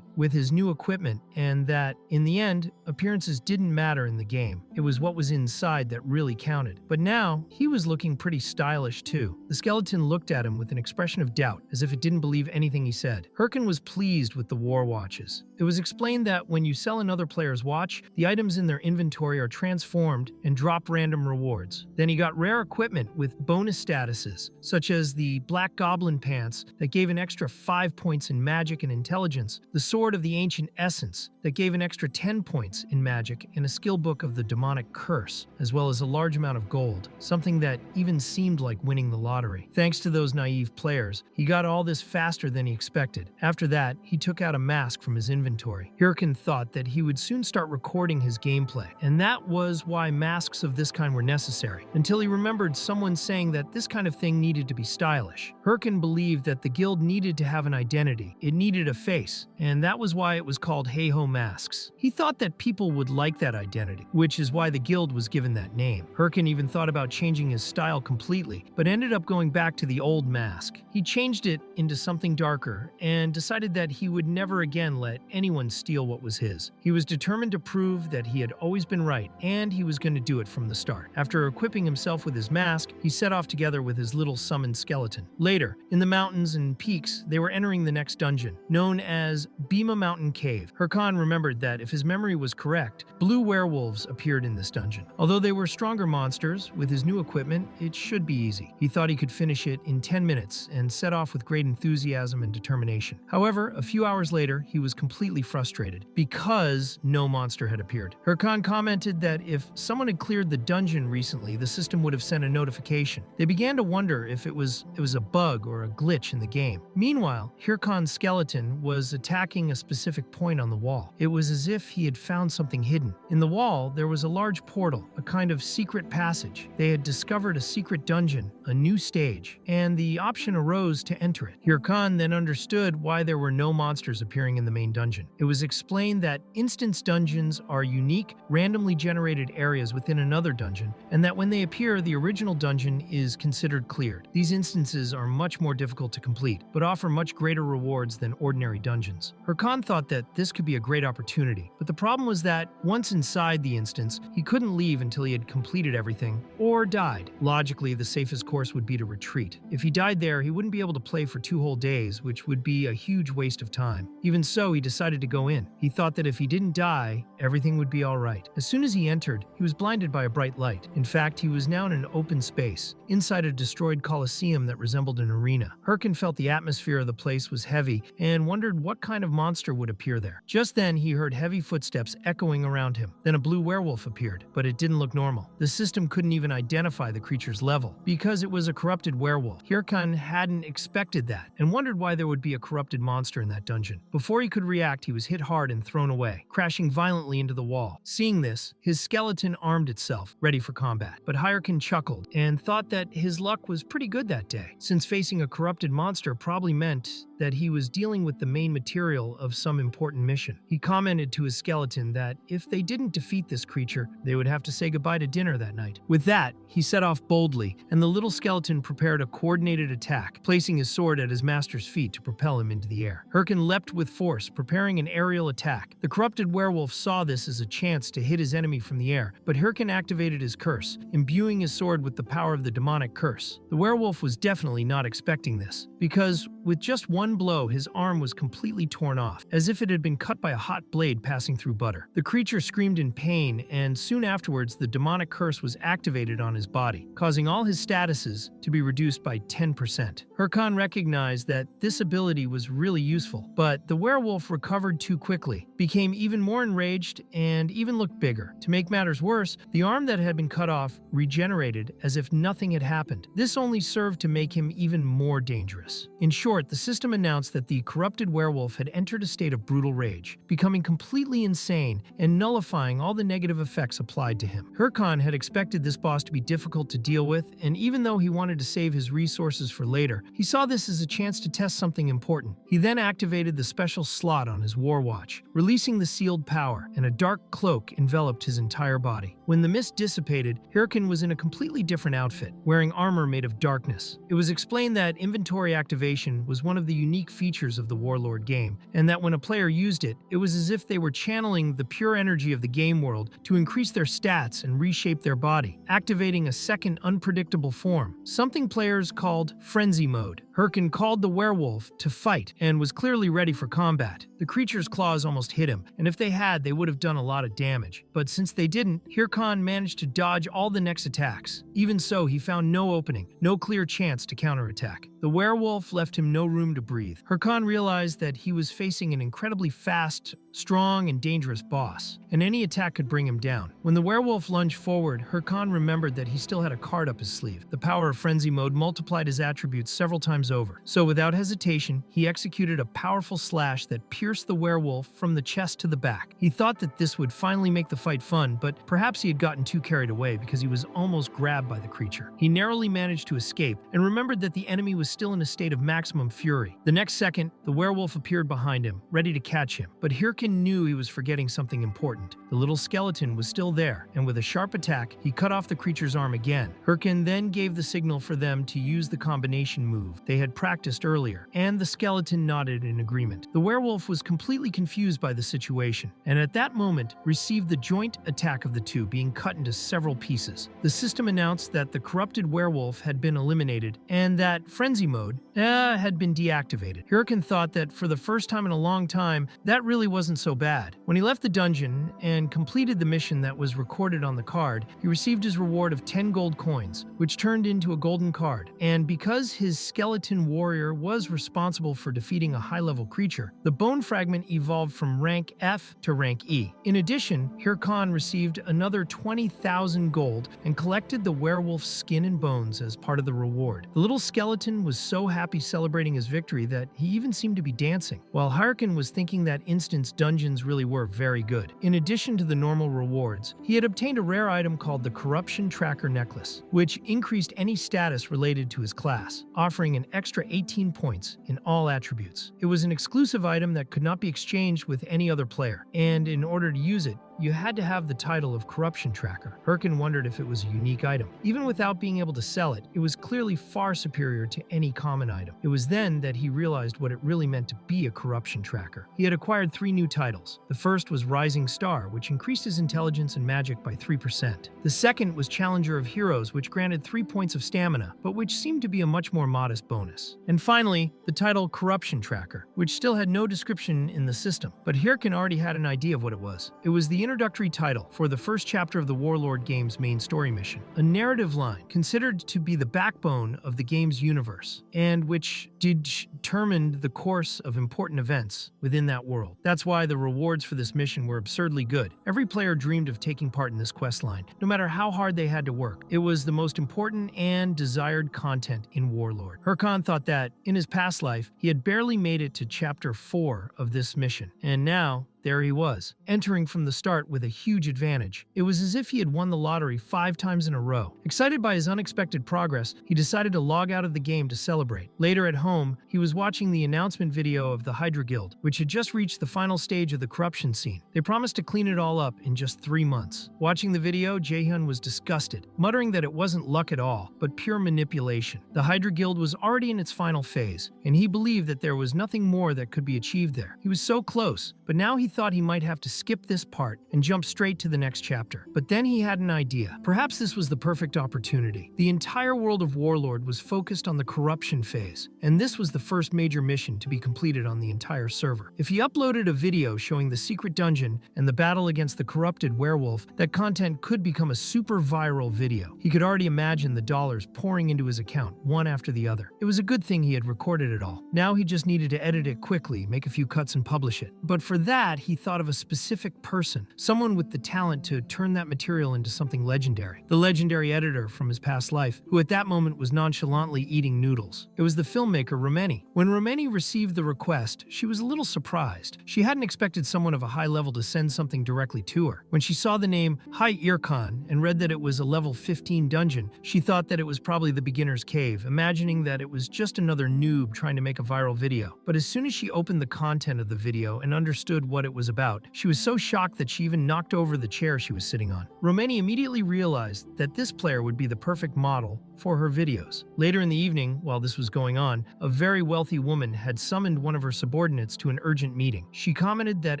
with his new equipment and that, in the end, appearances didn't matter in the game. It was what was inside that really counted. But now, he was looking pretty stylish too. The skeleton looked at him with an expression of doubt, as if it didn't believe anything he said. Hyrcan was pleased with the war watches. It was explained that when you sell another player's watch, the items in their inventory are transformed and drop random rewards. Then he got rare equipment with bonus statuses, such as the Black Goblin pants that gave an extra 5 points in magic and intelligence, the Sword of the Ancient Essence that gave an extra 10 points in magic, and a skill book of the Demonic Curse, as well as a large amount of gold, something that even seemed like winning the lottery. Thanks to those naive players, he got all this faster than he expected. After that, he took out a mask from his inventory. Hyrcan thought that he would soon start recording his gameplay, and that was why masks of this kind were necessary, until he remembered someone saying that this kind of thing needed to be stylish. Hyrcan believed that the guild needed to have an identity. It needed a face, and that was why it was called Hey Ho Masks. He thought that people would like that identity, which is why the guild was given that name. Hyrcan even thought about changing his style completely, but ended up going back to the old mask. He changed it into something darker and decided that he would never again let anyone steal what was his. He was determined to prove that he had always been right, and he was going to do it from the start. After equipping himself with his mask, he set off together with his little summoned skeleton. Later, in the mountains and peaks, they were entering the next dungeon, known as Bima Mountain Cave. Hyrcan remembered that if his memory was correct, blue werewolves appeared in this dungeon. Although they were stronger monsters, with his new equipment, it should be easy. He thought he could finish it in 10 minutes and set off with great enthusiasm and determination. However, a few hours later, he was completely frustrated because no monster had appeared. Hyrcan commented that if someone had cleared the dungeon recently, the system would have sent a notification. They began to wonder if it was a bug or a glitch in the game. Meanwhile, Hyrcan's skeleton was attacking a specific point on the wall. It was as if he had found something hidden. In the wall, there was a large portal, a kind of secret passage. They had discovered a secret dungeon, a new stage, and the option arose to enter it. Hyrcan then understood why there were no monsters appearing in the main dungeon. It was explained that instance dungeons dungeons are unique, randomly generated areas within another dungeon, and that when they appear, the original dungeon is considered cleared. These instances are much more difficult to complete, but offer much greater rewards than ordinary dungeons. Hirkan thought that this could be a great opportunity, but the problem was that once inside the instance, he couldn't leave until he had completed everything, or died. Logically, the safest course would be to retreat. If he died there, he wouldn't be able to play for 2 whole days, which would be a huge waste of time. Even so, he decided to go in. He thought that if he didn't die, everything would be alright. As soon as he entered, he was blinded by a bright light. In fact, he was now in an open space, inside a destroyed coliseum that resembled an arena. Hirkan felt the atmosphere of the place was heavy and wondered what kind of monster would appear there. Just then, he heard heavy footsteps echoing around him. Then a blue werewolf appeared, but it didn't look normal. The system couldn't even identify the creature's level, because it was a corrupted werewolf. Hirkan hadn't expected that, and wondered why there would be a corrupted monster in that dungeon. Before he could react, he was hit hard and thrown away, crashing violently into the wall. Seeing this, his skeleton armed itself, ready for combat. But Hirkan chuckled, and thought that his luck was pretty good that day, since facing a corrupted monster probably meant that he was dealing with the main material of some important mission. He commented to his skeleton that if they didn't defeat this creature, they would have to say goodbye to dinner that night. With that, he set off boldly, and the little skeleton prepared a coordinated attack, placing his sword at his master's feet to propel him into the air. Hirkan leapt with force, preparing an aerial attack. The corrupted werewolf saw this as a chance to hit his enemy from the air, but Hirkan activated his curse, imbuing his sword with the power of the demonic curse. The werewolf was definitely not expecting this, because with just one blow, his arm was completely torn off, as if it had been cut by a hot blade passing through butter. The creature screamed in pain, and soon afterwards, the demonic curse was activated on his body, causing all his statuses to be reduced by 10%. Hirkan recognized that this ability was really useful, but the werewolf recovered too quickly, became even more enraged, and even looked bigger. To make matters worse, the arm that had been cut off regenerated as if nothing had happened. This only served to make him even more dangerous. In short, the system announced that the corrupted werewolf had entered a state of brutal rage, becoming completely insane and nullifying all the negative effects applied to him. Hirkan had expected this boss to be difficult to deal with, and even though he wanted to save his resources for later, he saw this as a chance to test something important. He then activated the special slot on his war watch, releasing the sealed power, and a dark cloak enveloped his entire body. When the mist dissipated, Hirkan was in a completely different outfit, wearing armor made of darkness. It was explained that inventory activation was one of the unique features of the Warlord game, and that when a player used it, it was as if they were channeling the pure energy of the game world to increase their stats and reshape their body, activating a second unpredictable form, something players called frenzy mode. Hirkan called the werewolf to fight and was clearly ready for combat. The creature's claws almost hit him, and if they had, they would have done a lot of damage. But since they didn't, Hirkan managed to dodge all the next attacks. Even so, he found no opening, no clear chance to counterattack. The werewolf left him no room to breathe. Hirkan realized that he was facing an incredibly fast, strong, and dangerous boss, and any attack could bring him down. When the werewolf lunged forward, Hirkan remembered that he still had a card up his sleeve. The power of frenzy mode multiplied his attributes several times over. So without hesitation, he executed a powerful slash that pierced the werewolf from the chest to the back. He thought that this would finally make the fight fun, but perhaps he had gotten too carried away because he was almost grabbed by the creature. He narrowly managed to escape and remembered that the enemy was still in a state of maximum fury. The next second, the werewolf appeared behind him, ready to catch him. But Hirkan knew he was forgetting something important. The little skeleton was still there, and with a sharp attack, he cut off the creature's arm again. Hirkan then gave the signal for them to use the combination move they had practiced earlier, and the skeleton nodded in agreement. The werewolf was completely confused by the situation, and at that moment received the joint attack of the two, being cut into several pieces. The system announced that the corrupted werewolf had been eliminated, and that frenzy mode had been deactivated. Hirkan thought that for the first time in a long time, that really wasn't so bad. When he left the dungeon and completed the mission that was recorded on the card, he received his reward of 10 gold coins, which turned into a golden card. And because his skeleton warrior was responsible for defeating a high-level creature, the bone fragment evolved from rank F to rank E. In addition, Hirkan received another 20,000 gold and collected the werewolf's skin and bones as part of the reward. The little skeleton was so happy celebrating his victory that he even seemed to be dancing, while Hirkan was thinking that instance dungeons really were very good. In addition to the normal rewards, he had obtained a rare item called the Corruption Tracker Necklace, which increased any status related to his class, offering an extra 18 points in all attributes. It was an exclusive item that could not be exchanged with any other player, and in order to use it, you had to have the title of Corruption Tracker. Hirkin wondered if it was a unique item. Even without being able to sell it, it was clearly far superior to any common item. It was then that he realized what it really meant to be a corruption tracker. He had acquired 3 new titles. The first was Rising Star, which increased his intelligence and magic by 3%. The second was Challenger of Heroes, which granted 3 points of stamina, but which seemed to be a much more modest bonus. And finally, the title Corruption Tracker, which still had no description in the system, but Hirkin already had an idea of what it was. It was the introductory title for the first chapter of the Warlord game's main story mission, a narrative line considered to be the backbone of the game's universe, and which determined the course of important events within that world. That's why the rewards for this mission were absurdly good. Every player dreamed of taking part in this quest line, no matter how hard they had to work. It was the most important and desired content in Warlord. Hirkin thought that, in his past life, he had barely made it to Chapter 4 of this mission, and now, there he was, entering from the start with a huge advantage. It was as if he had won the lottery 5 times in a row. Excited by his unexpected progress, he decided to log out of the game to celebrate. Later at home, he was watching the announcement video of the Hydra Guild, which had just reached the final stage of the corruption scene. They promised to clean it all up in just 3 months. Watching the video, Jaehyun was disgusted, muttering that it wasn't luck at all, but pure manipulation. The Hydra Guild was already in its final phase, and he believed that there was nothing more that could be achieved there. He was so close, but now he thought he might have to skip this part and jump straight to the next chapter. But then he had an idea. Perhaps this was the perfect opportunity. The entire world of Warlord was focused on the corruption phase, and this was the first major mission to be completed on the entire server. If he uploaded a video showing the secret dungeon and the battle against the corrupted werewolf, that content could become a super viral video. He could already imagine the dollars pouring into his account, one after the other. It was a good thing he had recorded it all. Now he just needed to edit it quickly, make a few cuts and publish it. But for that, he thought of a specific person, someone with the talent to turn that material into something legendary. The legendary editor from his past life, who at that moment was nonchalantly eating noodles. It was the filmmaker Romeni. When Romeni received the request, she was a little surprised. She hadn't expected someone of a high level to send something directly to her. When she saw the name Hai Irkan and read that it was a level 15 dungeon, she thought that it was probably the beginner's cave, imagining that it was just another noob trying to make a viral video. But as soon as she opened the content of the video and understood what it was about, she was so shocked that she even knocked over the chair she was sitting on. Romeni immediately realized that this player would be the perfect model for her videos. Later in the evening, while this was going on, a very wealthy woman had summoned one of her subordinates to an urgent meeting. She commented that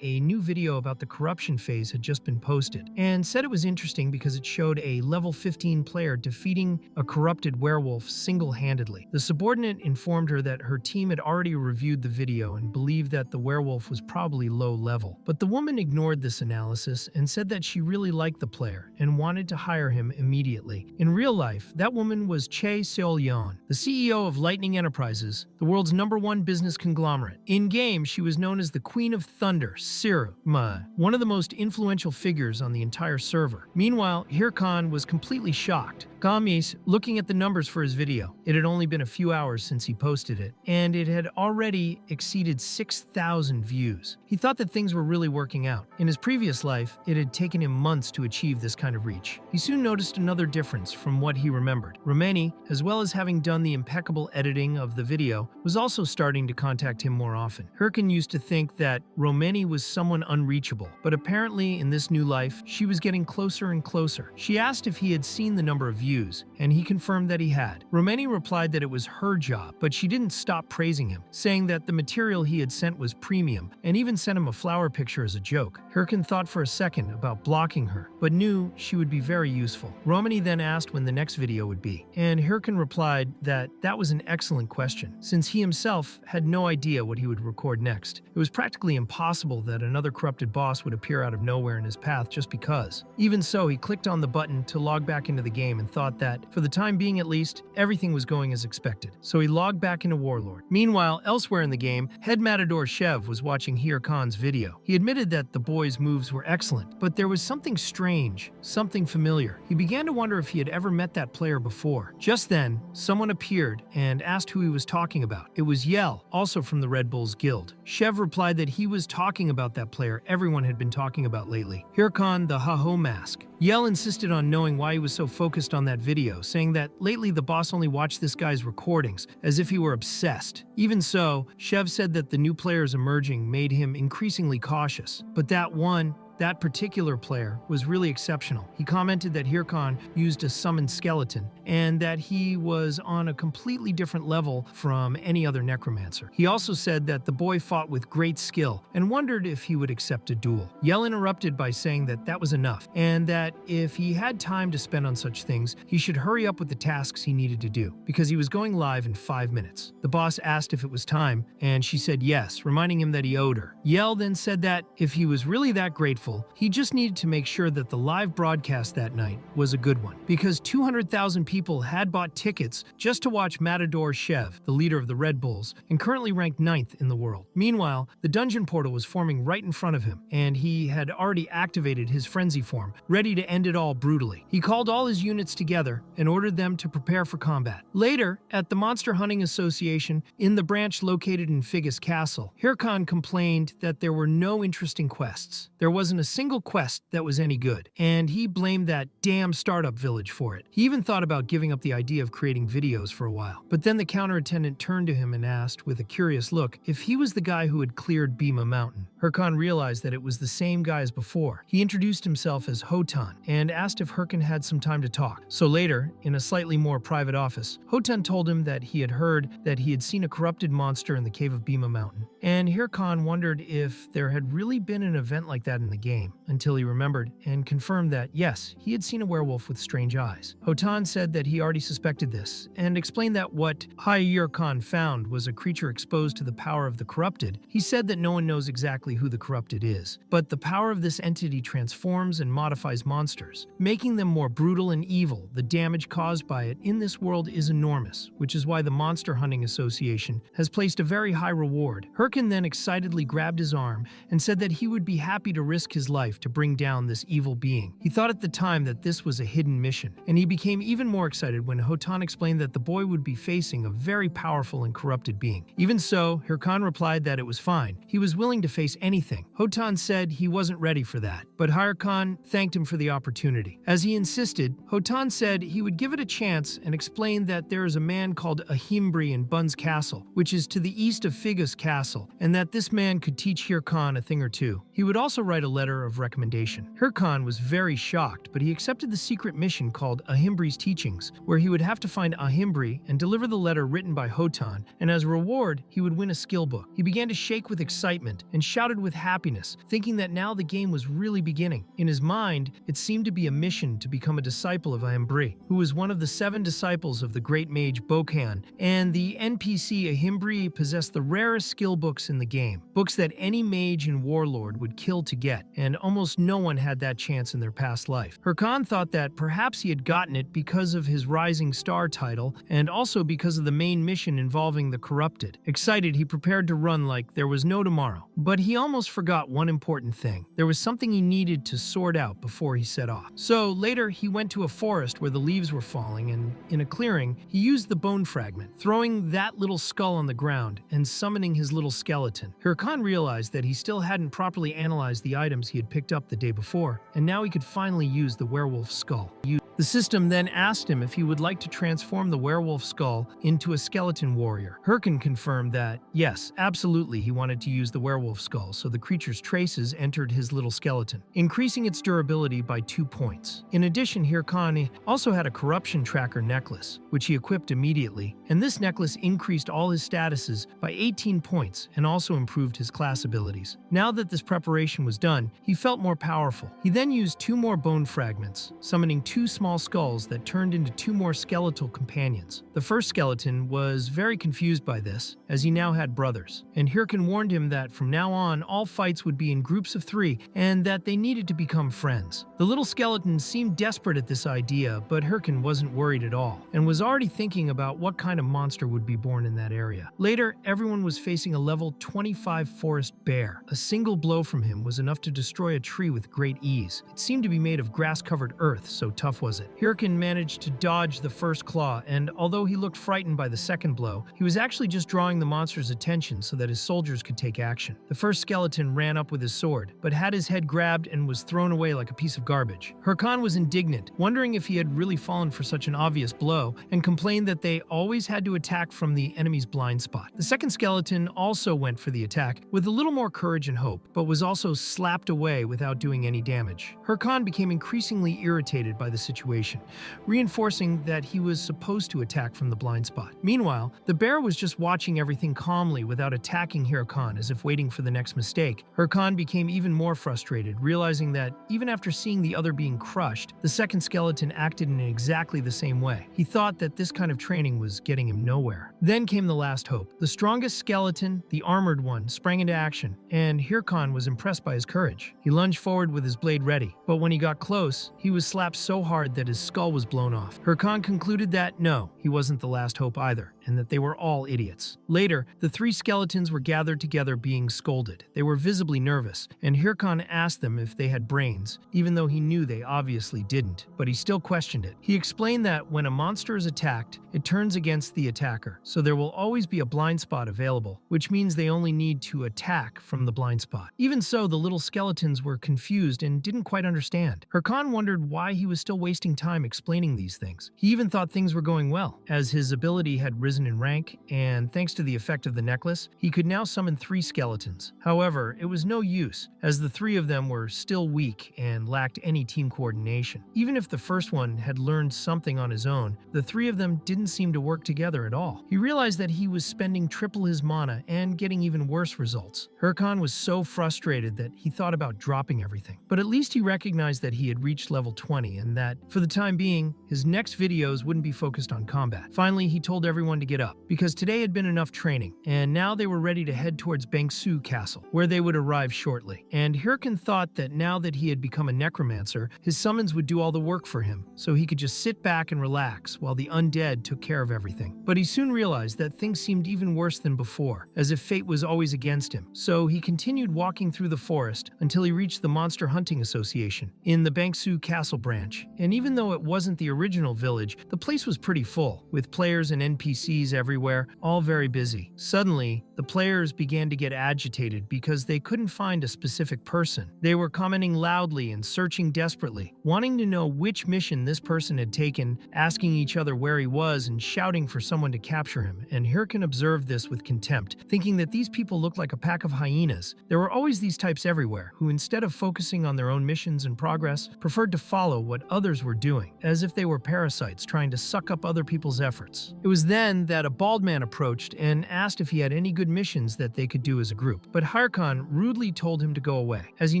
a new video about the corruption phase had just been posted, and said it was interesting because it showed a level 15 player defeating a corrupted werewolf single-handedly. The subordinate informed her that her team had already reviewed the video and believed that the werewolf was probably low level. But the woman ignored this analysis and said that she really liked the player and wanted to hire him immediately. In real life, that woman was Chae Seol-yeon, the CEO of Lightning Enterprises, the world's #1 business conglomerate. In-game, she was known as the Queen of Thunder, Sirma, one of the most influential figures on the entire server. Meanwhile, Hirkan was completely shocked. Gamis, looking at the numbers for his video, it had only been a few hours since he posted it, and it had already exceeded 6,000 views. He thought that things were really working out. In his previous life, it had taken him months to achieve this kind of reach. He soon noticed another difference from what he remembered. Romeni, as well as having done the impeccable editing of the video, was also starting to contact him more often. Hirkin used to think that Romeni was someone unreachable, but apparently in this new life, she was getting closer and closer. She asked if he had seen the number of views, and he confirmed that he had. Romeni replied that it was her job, but she didn't stop praising him, saying that the material he had sent was premium, and even sent him a flower picture as a joke. Hirkin thought for a second about blocking her, but knew she would be very useful. Romeni then asked when the next video would be, and Hirkin replied that that was an excellent question, since he himself had no idea what he would record next. It was practically impossible that another corrupted boss would appear out of nowhere in his path just because. Even so, he clicked on the button to log back into the game and thought that, for the time being at least, everything was going as expected. So he logged back into Warlord. Meanwhile, elsewhere in the game, head matador Shev was watching Hirkan's video. He admitted that the boy's moves were excellent, but there was something strange, something familiar. He began to wonder if he had ever met that player before. Just then, someone appeared and asked who he was talking about. It was Yahello, also from the Red Bulls Guild. Shev replied that he was talking about that player everyone had been talking about lately, Hirkan the Ha-Ho Mask. Yahello insisted on knowing why he was so focused on that video, saying that lately the boss only watched this guy's recordings, as if he were obsessed. Even so, Shev said that the new players emerging made him increasingly cautious, but that one that particular player was really exceptional. He commented that Hirkan used a summoned skeleton and that he was on a completely different level from any other necromancer. He also said that the boy fought with great skill and wondered if he would accept a duel. Yahello interrupted by saying that that was enough and that if he had time to spend on such things, he should hurry up with the tasks he needed to do because he was going live in 5 minutes. The boss asked if it was time and she said yes, reminding him that he owed her. Yahello then said that if he was really that grateful, he just needed to make sure that the live broadcast that night was a good one because 200,000 people had bought tickets just to watch Matador Chev, the leader of the Red Bulls, and currently ranked 9th in the world. Meanwhile, the dungeon portal was forming right in front of him, and he had already activated his frenzy form, ready to end it all brutally. He called all his units together and ordered them to prepare for combat. Later, at the Monster Hunting Association, in the branch located in Figus Castle, Hirkan complained that there were no interesting quests. There wasn't a single quest that was any good, and he blamed that damn startup village for it. He even thought about giving up the idea of creating videos for a while. But then the counter-attendant turned to him and asked, with a curious look, if he was the guy who had cleared Bima Mountain. Hirkan realized that it was the same guy as before. He introduced himself as Hotan and asked if Hirkan had some time to talk. So later, in a slightly more private office, Hotan told him that he had heard that he had seen a corrupted monster in the cave of Bima Mountain. And Hirkan wondered if there had really been an event like that in the game, until he remembered and confirmed that, yes, he had seen a werewolf with strange eyes. Hotan said that he already suspected this, and explained that what Hirkan found was a creature exposed to the power of the corrupted. He said that no one knows exactly who the corrupted is, but the power of this entity transforms and modifies monsters, making them more brutal and evil. The damage caused by it in this world is enormous, which is why the Monster Hunting Association has placed a very high reward. Hirkan then excitedly grabbed his arm and said that he would be happy to risk his life to bring down this evil being. He thought at the time that this was a hidden mission, and he became even more excited when Hotan explained that the boy would be facing a very powerful and corrupted being. Even so, Hirkan replied that it was fine. He was willing to face anything. Hotan said he wasn't ready for that, but Hirkan thanked him for the opportunity. As he insisted, Hotan said he would give it a chance and explained that there is a man called Ahimbri in Bun's Castle, which is to the east of Figus Castle, and that this man could teach Hirkan a thing or two. He would also write a letter of recommendation. Hirkan was very shocked, but he accepted the secret mission called Ahimbri's Teachings, where he would have to find Ahimbri and deliver the letter written by Hotan, and as a reward, he would win a skill book. He began to shake with excitement and shouted with happiness, thinking that now the game was really beginning. In his mind, it seemed to be a mission to become a disciple of Ahimbri, who was one of the 7 disciples of the great mage Bokhan, and the NPC Ahimbri possessed the rarest skill books in the game, books that any mage and warlord would kill to get, and almost no one had that chance in their past life. Hirkan thought that perhaps he had gotten it because of his Rising Star title, and also because of the main mission involving the corrupted. Excited, he prepared to run like there was no tomorrow. But he almost forgot one important thing. There was something he needed to sort out before he set off. So later, he went to a forest where the leaves were falling, and in a clearing, he used the bone fragment, throwing that little skull on the ground and summoning his little skeleton. Hirkan realized that he still hadn't properly analyzed the items he had picked up the day before, and now he could finally use the werewolf skull. The system then asked him if he would like to transform the werewolf skull into a skeleton warrior. Hirkan confirmed that, yes, absolutely he wanted to use the werewolf skull, so the creature's traces entered his little skeleton, increasing its durability by 2 points. In addition, Hirkan also had a corruption tracker necklace, which he equipped immediately, and this necklace increased all his statuses by 18 points and also improved his class abilities. Now that this preparation was done, he felt more powerful. He then used 2 more bone fragments, summoning 2 small skulls that turned into 2 more skeletal companions. The first skeleton was very confused by this, as he now had brothers, and Hirkan warned him that from now on all fights would be in groups of 3 and that they needed to become friends. The little skeleton seemed desperate at this idea, but Hirkan wasn't worried at all, and was already thinking about what kind of monster would be born in that area. Later, everyone was facing a level 25 forest bear. A single blow from him was enough to destroy a tree with great ease. It seemed to be made of grass-covered earth, so tough was it. Hirkan managed to dodge the first claw, and although he looked frightened by the second blow, he was actually just drawing the monster's attention so that his soldiers could take action. The first skeleton ran up with his sword, but had his head grabbed and was thrown away like a piece of garbage. Hirkan was indignant, wondering if he had really fallen for such an obvious blow, and complained that they always had to attack from the enemy's blind spot. The second skeleton also went for the attack, with a little more courage and hope, but was also slapped away without doing any damage. Hirkan became increasingly irritated by the situation, reinforcing that he was supposed to attack from the blind spot. Meanwhile, the bear was just watching everything calmly without attacking Hirkan as if waiting for the next mistake. Hirkan became even more frustrated, realizing that even after seeing the other being crushed, the second skeleton acted in exactly the same way. He thought that this kind of training was getting him nowhere. Then came the last hope. The strongest skeleton, the armored one, sprang into action, and Hirkan was impressed by his courage. He lunged forward with his blade ready, but when he got close, he was slapped so hard that his skull was blown off. Hirkan concluded that no, he wasn't the last hope either, and that they were all idiots. Later, the three skeletons were gathered together being scolded. They were visibly nervous, and Hirkan asked them if they had brains, even though he knew they obviously didn't, but he still questioned it. He explained that when a monster is attacked, it turns against the attacker, so there will always be a blind spot available, which means they only need to attack from the blind spot. Even so, the little skeletons were confused and didn't quite understand. Hirkan wondered why he was still wasting time explaining these things. He even thought things were going well, as his ability had risen in rank, and thanks to the effect of the necklace, he could now summon 3 skeletons. However, it was no use, as the 3 of them were still weak and lacked any team coordination. Even if the first one had learned something on his own, the 3 of them didn't seem to work together at all. He realized that he was spending triple his mana and getting even worse results. Hirkan was so frustrated that he thought about dropping everything. But at least he recognized that he had reached level 20 and that, for the time being, his next videos wouldn't be focused on combat. Finally, he told everyone to get up, because today had been enough training, and now they were ready to head towards Bangsu Castle, where they would arrive shortly. And Hirkan thought that now that he had become a necromancer, his summons would do all the work for him, so he could just sit back and relax while the undead took care of everything. But he soon realized that things seemed even worse than before, as if fate was always against him. So he continued walking through the forest until he reached the Monster Hunting Association in the Bangsu Castle branch. And even though it wasn't the original village, the place was pretty full, with players and NPCs everywhere, all very busy. Suddenly, the players began to get agitated because they couldn't find a specific person. They were commenting loudly and searching desperately, wanting to know which mission this person had taken, asking each other where he was and shouting for someone to capture him. And Hirkan observed this with contempt, thinking that these people looked like a pack of hyenas. There were always these types everywhere, who instead of focusing on their own missions and progress, preferred to follow what others were doing, as if they were parasites trying to suck up other people's efforts. It was then that a bald man approached and asked if he had any good missions that they could do as a group. But Hirkan rudely told him to go away, as he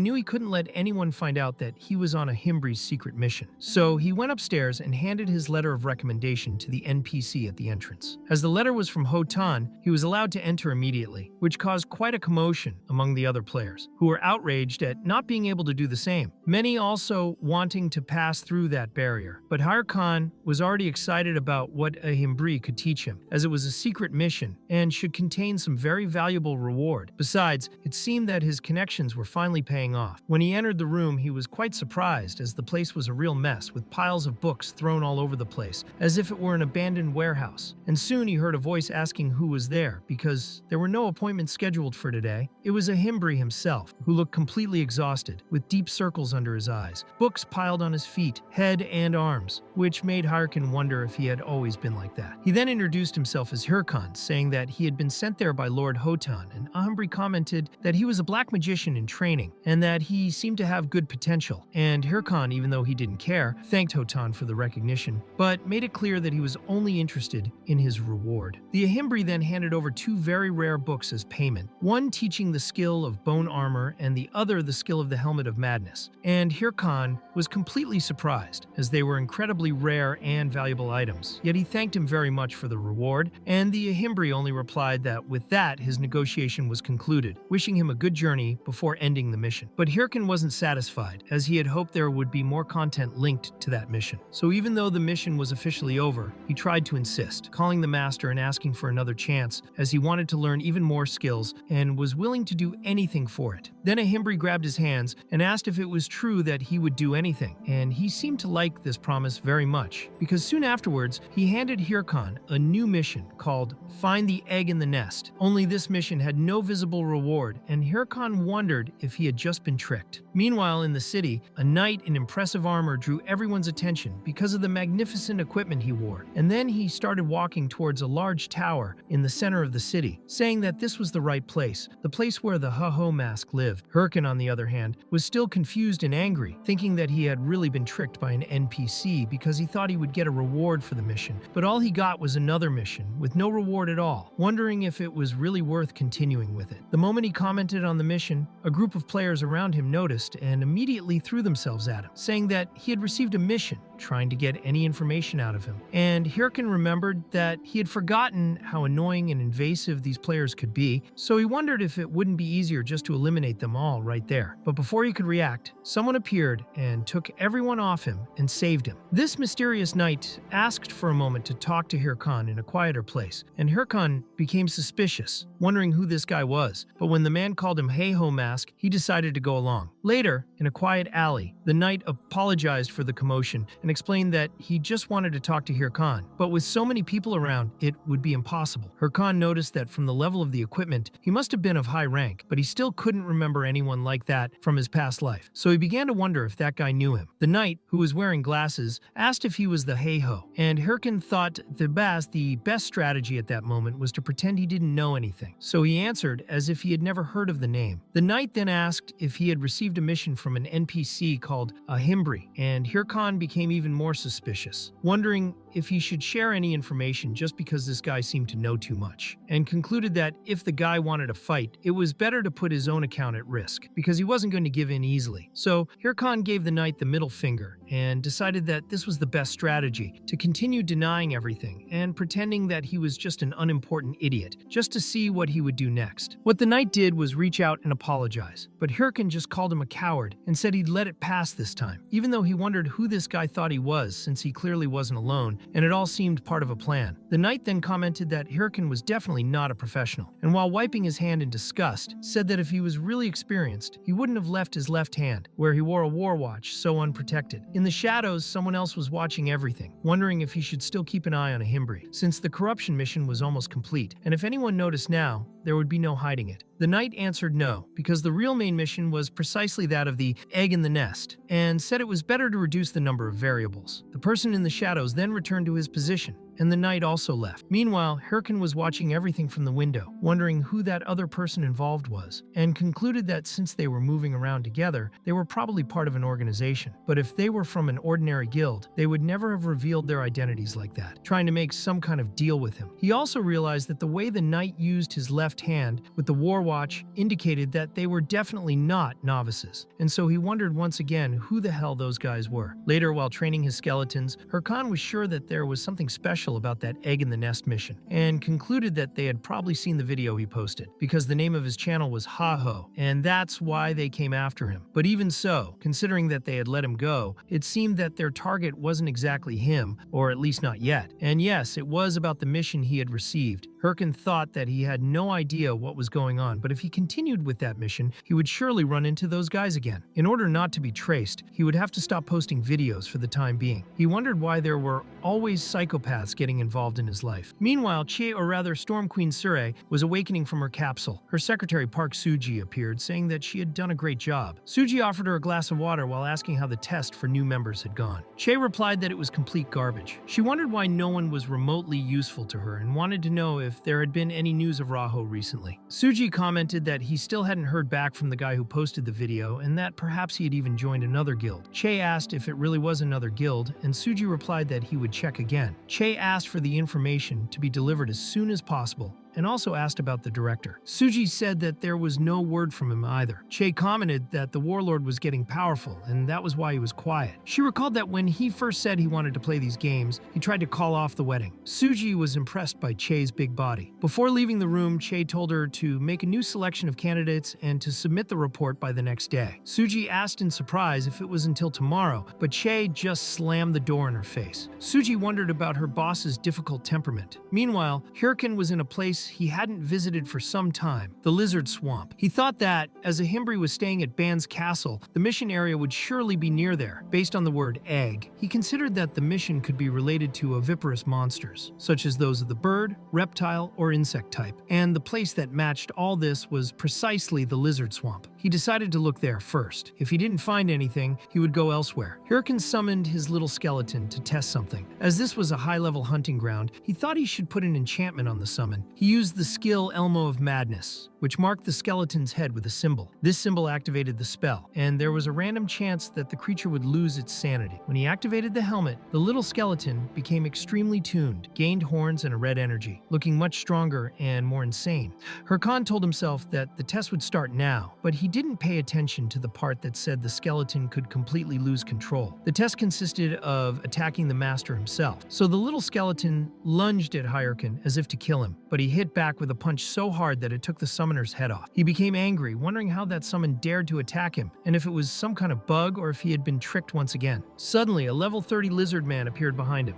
knew he couldn't let anyone find out that he was on a Himbri's secret mission. So he went upstairs and handed his letter of recommendation to the NPC at the entrance. As the letter was from Hotan, he was allowed to enter immediately, which caused quite a commotion among the other players, who were outraged at not being able to do the same. Many also wanting to pass through that barrier. But Hirkan was already excited about what a Himbri could teach him, as it was a secret mission and should contain some very valuable reward. Besides, it seemed that his connections were finally paying off. When he entered the room, he was quite surprised, as the place was a real mess, with piles of books thrown all over the place, as if it were an abandoned warehouse. And soon he heard a voice asking who was there, because there were no appointments scheduled for today. It was a Himbri himself, who looked completely exhausted, with deep circles under his eyes, books piled on his feet, head and arms, which made Hirkan wonder if he had always been like that. He then introduced himself as Hirkan, saying that he had been sent there by Lord Hotan, and Himbri commented that he was a black magician in training, and that he seemed to have good potential. And Hirkan, even though he didn't care, thanked Hotan for the recognition, but made it clear that he was only interested in his reward. The Himbri then handed over 2 very rare books as payment, one teaching the skill of bone armor and the other the skill of the Helmet of Madness. And Hirkan was completely surprised, as they were incredibly rare and valuable items. Yet he thanked him very much for the reward, and the Himbri only replied that with that his negotiation was concluded, wishing him a good journey before ending the mission. But Hirkan wasn't satisfied, as he had hoped there would be more content linked to that mission. So even though the mission was officially over, he tried to insist, calling the master and asking for another chance, as he wanted to learn even more skills and was willing to do anything for it. Then a Himbri grabbed his hands and asked if it was true that he would do anything, and he seemed to like this promise very much, because soon afterwards he handed Hirkan a new mission called Find the Egg in the Nest. Only this mission had no visible reward, and Hirkan wondered if he had just been tricked. Meanwhile, in the city, a knight in impressive armor drew everyone's attention because of the magnificent equipment he wore, and then he started walking towards a large tower in the center of the city, saying that this was the right place, the place where the Ho-Ho mask lived. Hirkan, on the other hand, was still confused and angry, thinking that he had really been tricked by an NPC because he thought he would get a reward for the mission, but all he got was another mission with no reward at all, wondering if it was really worth continuing with it. The moment he commented on the mission, a group of players around him noticed and immediately threw themselves at him, saying that he had received a mission, trying to get any information out of him. And Hirkan remembered that he had forgotten how annoying and invasive these players could be, so he wondered if it wouldn't be easier just to eliminate them all right there. But before he could react, someone appeared and took everyone off him and saved him. This mysterious knight asked for a moment to talk to Hirkan in a quieter place, and Hirkan became suspicious, wondering who this guy was. But when the man called him Ho-Ho mask, he decided to go along. Later, in a quiet alley, the knight apologized for the commotion and explained that he just wanted to talk to Hirkan, but with so many people around, it would be impossible. Hirkan noticed that from the level of the equipment, he must have been of high rank, but he still couldn't remember anyone like that from his past life, so he began to wonder if that guy knew him. The knight, who was wearing glasses, asked if he was the Ho-Ho, and Hirkan thought the best strategy at that moment was to pretend he didn't know anything, so he answered as if he had never heard of the name. The knight then asked if he had received a mission from an NPC called a Himbri, and Hirkan became even more suspicious, wondering if he should share any information just because this guy seemed to know too much, and concluded that if the guy wanted to fight, it was better to put his own account at risk, because he wasn't going to give in easily. So Hirkan gave the knight the middle finger, and decided that this was the best strategy, to continue denying everything, and pretending that he was just an unimportant idiot, just to see what he would do next. What the knight did was reach out and apologize, but Hirkan just called him a coward, and said he'd let it pass this time, even though he wondered who this guy thought he was, since he clearly wasn't alone, and it all seemed part of a plan. The knight then commented that Hirkan was definitely not a professional, and while wiping his hand in disgust, said that if he was really experienced, he wouldn't have left his left hand, where he wore a war watch, so unprotected. In the shadows, someone else was watching everything, wondering if he should still keep an eye on a Himbri, since the corruption mission was almost complete, and if anyone noticed now, there would be no hiding it. The knight answered no, because the real main mission was precisely that of the egg in the nest, and said it was better to reduce the number of variables. The person in the shadows then returned to his position, and the knight also left. Meanwhile, Hirkan was watching everything from the window, wondering who that other person involved was, and concluded that since they were moving around together, they were probably part of an organization. But if they were from an ordinary guild, they would never have revealed their identities like that, trying to make some kind of deal with him. He also realized that the way the knight used his left hand with the war watch indicated that they were definitely not novices, and so he wondered once again who the hell those guys were. Later, while training his skeletons, Hirkan was sure that there was something special about that egg in the nest mission, and concluded that they had probably seen the video he posted, because the name of his channel was Ho-Ho, and that's why they came after him. But even so, considering that they had let him go, it seemed that their target wasn't exactly him, or at least not yet. And yes, it was about the mission he had received. Hirkan thought that he had no idea what was going on, but if he continued with that mission, he would surely run into those guys again. In order not to be traced, he would have to stop posting videos for the time being. He wondered why there were always psychopaths getting involved in his life. Meanwhile, Chie, or rather Storm Queen Sure, was awakening from her capsule. Her secretary Park Suji appeared, saying that she had done a great job. Suji offered her a glass of water while asking how the test for new members had gone. Chie replied that it was complete garbage. She wondered why no one was remotely useful to her and wanted to know if there had been any news of Raho recently. Suji commented that he still hadn't heard back from the guy who posted the video and that perhaps he had even joined another guild. Chie asked if it really was another guild, and Suji replied that he would check again. Chie asked for the information to be delivered as soon as possible, and also asked about the director. Suji said that there was no word from him either. Chie commented that the warlord was getting powerful, and that was why he was quiet. She recalled that when he first said he wanted to play these games, he tried to call off the wedding. Suji was impressed by Chie's big body. Before leaving the room, Chie told her to make a new selection of candidates and to submit the report by the next day. Suji asked in surprise if it was until tomorrow, but Chie just slammed the door in her face. Suji wondered about her boss's difficult temperament. Meanwhile, Hirkan was in a place place he hadn't visited for some time, the Lizard Swamp. He thought that, as a Himbri was staying at Ban's castle, the mission area would surely be near there, based on the word egg. He considered that the mission could be related to oviparous monsters, such as those of the bird, reptile, or insect type, and the place that matched all this was precisely the Lizard Swamp. He decided to look there first. If he didn't find anything, he would go elsewhere. Hurricane summoned his little skeleton to test something. As this was a high-level hunting ground, he thought he should put an enchantment on the summon. He used the skill Elmo of Madness, which marked the skeleton's head with a symbol. This symbol activated the spell, and there was a random chance that the creature would lose its sanity. When he activated the helmet, the little skeleton became extremely tuned, gained horns and a red energy, looking much stronger and more insane. Hurricane told himself that the test would start now, but he didn't pay attention to the part that said the skeleton could completely lose control. The test consisted of attacking the master himself, so the little skeleton lunged at Hyrcan as if to kill him, but he hit back with a punch so hard that it took the summoner's head off. He became angry, wondering how that summon dared to attack him, and if it was some kind of bug or if he had been tricked once again. Suddenly, a level 30 lizard man appeared behind him.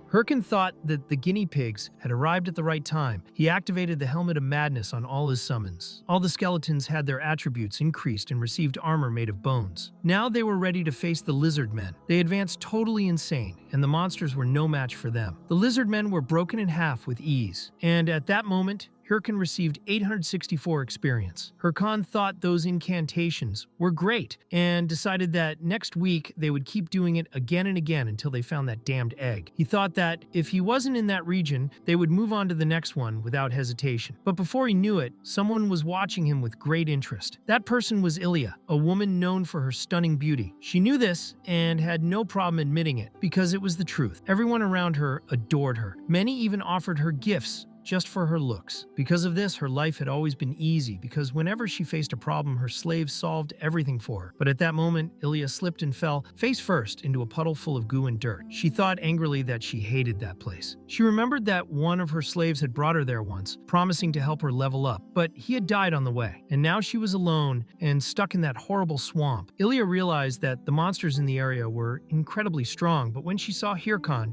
Hurricane thought that the guinea pigs had arrived at the right time. He activated the Helmet of Madness on all his summons. All the skeletons had their attributes increased and received armor made of bones. Now they were ready to face the lizard men. They advanced totally insane, and the monsters were no match for them. The lizard men were broken in half with ease, and at that moment, Hurricane received 864 experience. Hurricane thought those incantations were great and decided that next week they would keep doing it again and again until they found that damned egg. He thought that if he wasn't in that region, they would move on to the next one without hesitation. But before he knew it, someone was watching him with great interest. That person was Ilya, a woman known for her stunning beauty. She knew this and had no problem admitting it because it was the truth. Everyone around her adored her. Many even offered her gifts just for her looks. Because of this, her life had always been easy, because whenever she faced a problem, her slaves solved everything for her. But at that moment, Ilya slipped and fell face first into a puddle full of goo and dirt. She thought angrily that she hated that place. She remembered that one of her slaves had brought her there once, promising to help her level up, but he had died on the way, and now she was alone and stuck in that horrible swamp. Ilya realized that the monsters in the area were incredibly strong, but when she saw Hyrcan,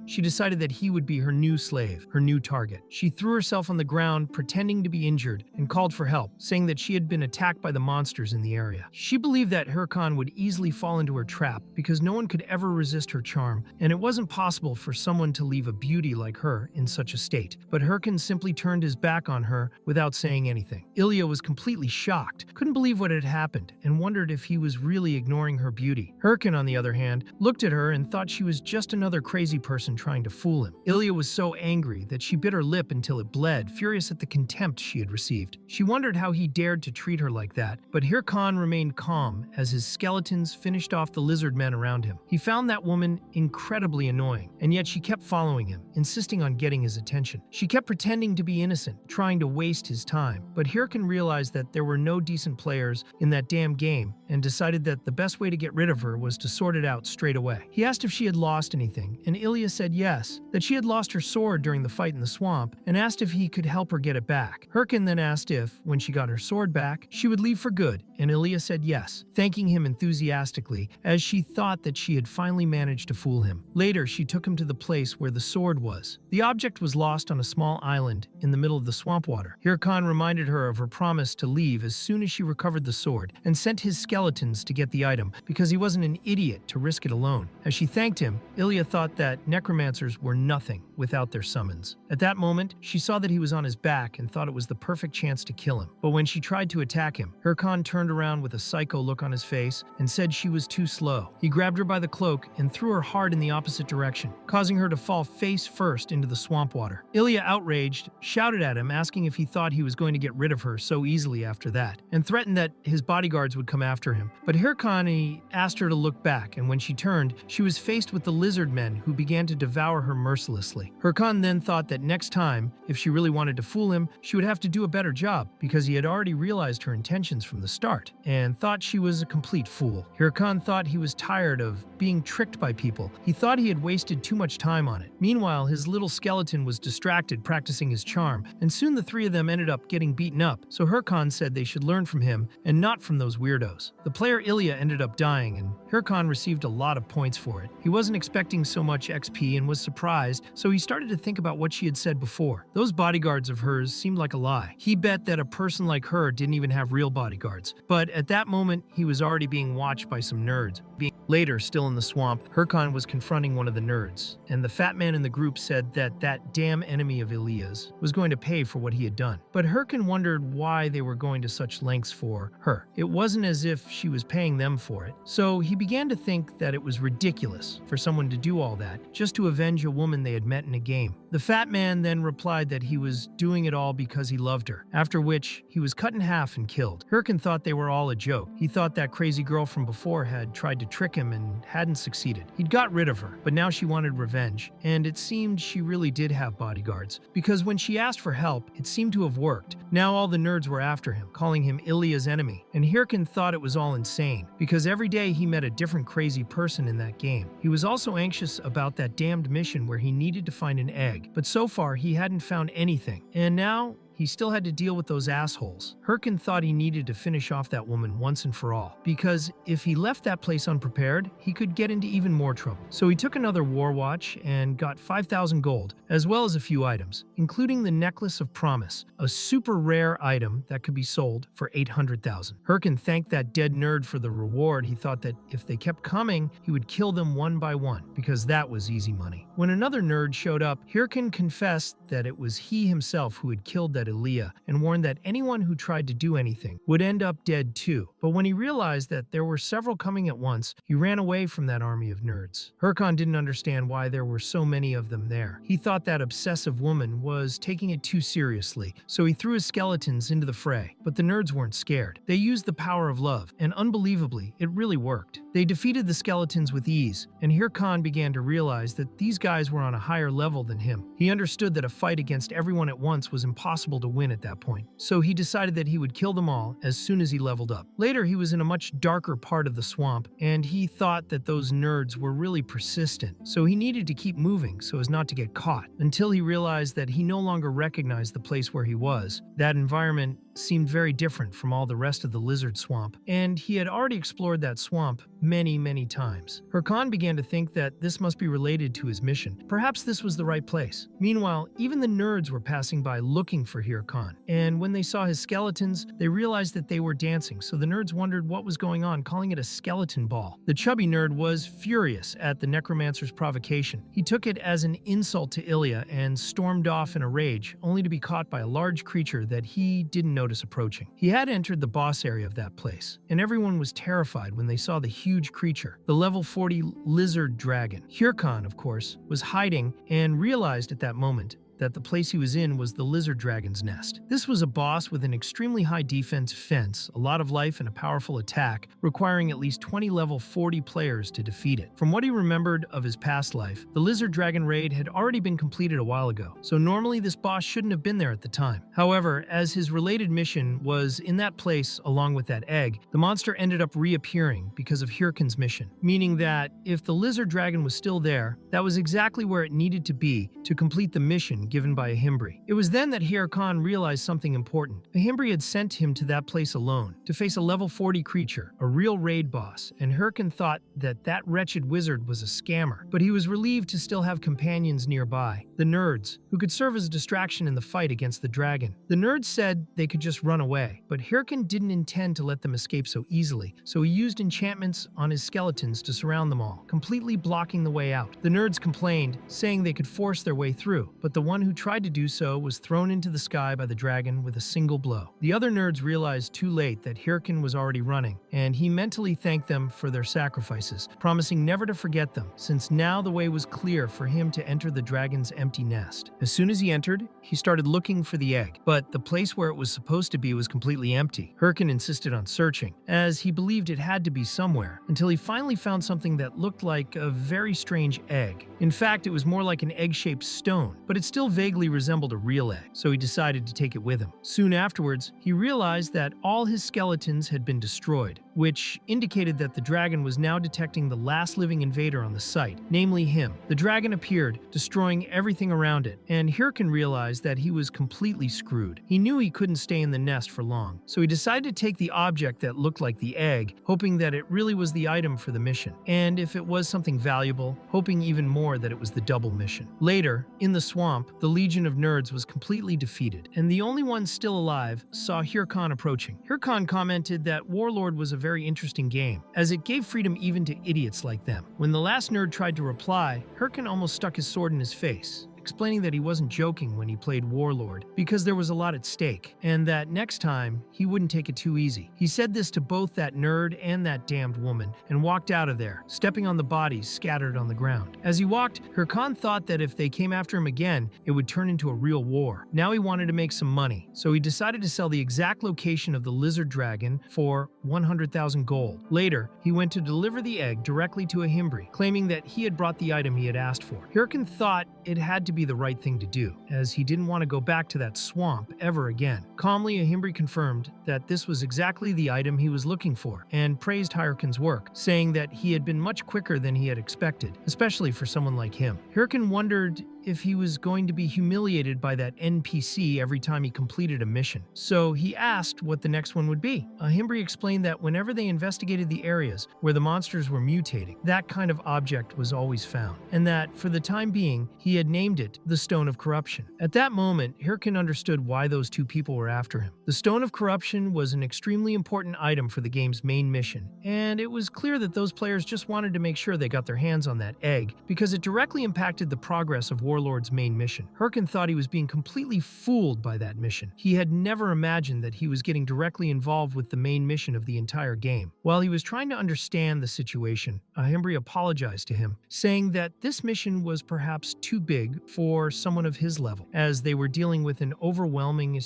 she decided that he would be her new slave, her new target. She threw herself on the ground, pretending to be injured, and called for help, saying that she had been attacked by the monsters in the area. She believed that Hyrcan would easily fall into her trap because no one could ever resist her charm, and it wasn't possible for someone to leave a beauty like her in such a state. But Hyrcan simply turned his back on her without saying anything. Ilya was completely shocked, couldn't believe what had happened, and wondered if he was really ignoring her beauty. Hyrcan, on the other hand, looked at her and thought she was just another crazy person trying to fool him. Ilya was so angry that she bit her lip until it bled, furious at the contempt she had received. She wondered how he dared to treat her like that, but Hyrcan remained calm as his skeletons finished off the lizard men around him. He found that woman incredibly annoying, and yet she kept following him, insisting on getting his attention. She kept pretending to be innocent, trying to waste his time, but Hyrcan realized that there were no decent players in that damn game and decided that the best way to get rid of her was to sort it out straight away. He asked if she had lost anything, and Ilya said yes, that she had lost her sword during the fight in the swamp, and asked if he could help her get it back. Hyrcan then asked if, when she got her sword back, she would leave for good, and Ilya said yes, thanking him enthusiastically, as she thought that she had finally managed to fool him. Later, she took him to the place where the sword was. The object was lost on a small island in the middle of the swamp water. Hyrcan reminded her of her promise to leave as soon as she recovered the sword, and sent his skeletons to get the item, because he wasn't an idiot to risk it alone. As she thanked him, Ilya thought that necromancers were nothing without their summons. At that moment, she saw that he was on his back and thought it was the perfect chance to kill him. But when she tried to attack him, Hyrcan turned around with a psycho look on his face and said she was too slow. He grabbed her by the cloak and threw her hard in the opposite direction, causing her to fall face first into the swamp water. Ilya, outraged, shouted at him, asking if he thought he was going to get rid of her so easily after that, and threatened that his bodyguards would come after him. But Hyrcan asked her to look back, and when she turned, she was faced with the lizard men who began to devour her mercilessly. Hyrcan then thought that next time, if she really wanted to fool him, she would have to do a better job, because he had already realized her intentions from the start, and thought she was a complete fool. Hyrcan thought he was tired of being tricked by people. He thought he had wasted too much time on it. Meanwhile, his little skeleton was distracted practicing his charm, and soon the three of them ended up getting beaten up, so Hyrcan said they should learn from him and not from those weirdos. The player Ilya ended up dying, and Hyrcan received a lot of points for it. He wasn't expecting so much XP and was surprised, so he started to think about what she had said before. Those bodyguards of hers seemed like a lie. He bet that a person like her didn't even have real bodyguards. But at that moment, he was already being watched by some nerds. Later, still in the swamp, Hirkan was confronting one of the nerds, and the fat man in the group said that that damn enemy of Ilia's was going to pay for what he had done. But Hirkan wondered why they were going to such lengths for her. It wasn't as if she was paying them for it. So he began to think that it was ridiculous for someone to do all that just to avenge a woman they had met in a game. The fat man then replied that he was doing it all because he loved her, after which he was cut in half and killed. Hirkan thought they were all a joke. He thought that crazy girl from before had tried to trick him and hadn't succeeded. He'd got rid of her, but now she wanted revenge, and it seemed she really did have bodyguards, because when she asked for help, it seemed to have worked. Now all the nerds were after him, calling him Ilia's enemy, and Hirkan thought it was all insane, because every day he met a different crazy person in that game. He was also anxious about that damned mission where he needed to find an egg, but so far he hadn't found anything, and now he still had to deal with those assholes. Hirkan thought he needed to finish off that woman once and for all, because if he left that place unprepared, he could get into even more trouble. So he took another war watch and got 5,000 gold, as well as a few items, including the Necklace of Promise, a super rare item that could be sold for 800,000. Hirkan thanked that dead nerd for the reward. He thought that if they kept coming, he would kill them one by one, because that was easy money. When another nerd showed up, Hirkan confessed that it was he himself who had killed that Ilia and warned that anyone who tried to do anything would end up dead too. But when he realized that there were several coming at once, he ran away from that army of nerds. Hirkan didn't understand why there were so many of them there. He thought that obsessive woman was taking it too seriously, so he threw his skeletons into the fray. But the nerds weren't scared. They used the power of love, and unbelievably, it really worked. They defeated the skeletons with ease, and Hirkan began to realize that these guys were on a higher level than him. He understood that a fight against everyone at once was impossible to win at that point, so he decided that he would kill them all as soon as he leveled up. Later, he was in a much darker part of the swamp, and he thought that those nerds were really persistent, so he needed to keep moving so as not to get caught, until he realized that he no longer recognized the place where he was. That environment seemed very different from all the rest of the lizard swamp, and he had already explored that swamp many times. Hirkan began to think that this must be related to his mission. Perhaps this was the right place. Meanwhile, even the nerds were passing by looking for Hirkan, and when they saw his skeletons, they realized that they were dancing, so the nerds wondered what was going on, calling it a skeleton ball. The chubby nerd was furious at the Necromancer's provocation. He took it as an insult to Ilia and stormed off in a rage, only to be caught by a large creature that he didn't notice approaching. He had entered the boss area of that place, and everyone was terrified when they saw the huge creature, the level 40 lizard dragon. Hirkan, of course, was hiding and realized at that moment that the place he was in was the lizard dragon's nest. This was a boss with an extremely high defense fence, a lot of life, and a powerful attack, requiring at least 20 level 40 players to defeat it. From what he remembered of his past life, the lizard dragon raid had already been completed a while ago, so normally this boss shouldn't have been there at the time. However, as his related mission was in that place along with that egg, the monster ended up reappearing because of Hirkan's mission, meaning that if the lizard dragon was still there, that was exactly where it needed to be to complete the mission given by Ahimbri. It was then that Hirkan realized something important. Ahimbri had sent him to that place alone, to face a level 40 creature, a real raid boss, and Hirkan thought that that wretched wizard was a scammer. But he was relieved to still have companions nearby, the nerds, who could serve as a distraction in the fight against the dragon. The nerds said they could just run away, but Hirkan didn't intend to let them escape so easily, so he used enchantments on his skeletons to surround them all, completely blocking the way out. The nerds complained, saying they could force their way through, but the one who tried to do so was thrown into the sky by the dragon with a single blow. The other nerds realized too late that Hirkan was already running, and he mentally thanked them for their sacrifices, promising never to forget them, since now the way was clear for him to enter the dragon's empty nest. As soon as he entered, he started looking for the egg, but the place where it was supposed to be was completely empty. Hirkan insisted on searching, as he believed it had to be somewhere, until he finally found something that looked like a very strange egg. In fact, it was more like an egg-shaped stone, but it still vaguely resembled a real egg, so he decided to take it with him. Soon afterwards, he realized that all his skeletons had been destroyed, which indicated that the dragon was now detecting the last living invader on the site, namely him. The dragon appeared, destroying everything around it, and Hirkin realized that he was completely screwed. He knew he couldn't stay in the nest for long, so he decided to take the object that looked like the egg, hoping that it really was the item for the mission, and if it was something valuable, hoping even more that it was the double mission. Later, in the swamp, the Legion of Nerds was completely defeated, and the only one still alive saw Hirkan approaching. Hirkan commented that Warlord was a very interesting game, as it gave freedom even to idiots like them. When the last nerd tried to reply, Hirkan almost stuck his sword in his face, explaining that he wasn't joking when he played Warlord because there was a lot at stake, and that next time he wouldn't take it too easy. He said this to both that nerd and that damned woman and walked out of there, stepping on the bodies scattered on the ground. As he walked, Hirkan thought that if they came after him again, it would turn into a real war. Now he wanted to make some money, so he decided to sell the exact location of the lizard dragon for 100,000 gold. Later, he went to deliver the egg directly to Ahimbri, claiming that he had brought the item he had asked for. Hirkan thought it had to be the right thing to do, as he didn't want to go back to that swamp ever again. Calmly, Ahimbri confirmed that this was exactly the item he was looking for, and praised Hirkan's work, saying that he had been much quicker than he had expected, especially for someone like him. Hirkan wondered if he was going to be humiliated by that NPC every time he completed a mission, so he asked what the next one would be. Ahimbri explained that whenever they investigated the areas where the monsters were mutating, that kind of object was always found, and that, for the time being, he had named it the Stone of Corruption. At that moment, Hirkan understood why those two people were after him. The Stone of Corruption was an extremely important item for the game's main mission, and it was clear that those players just wanted to make sure they got their hands on that egg, because it directly impacted the progress of Warlord's main mission. Hirkan thought he was being completely fooled by that mission. He had never imagined that he was getting directly involved with the main mission of the entire game. While he was trying to understand the situation, Ahimbri apologized to him, saying that this mission was perhaps too big for someone of his level, as they were dealing with an overwhelming,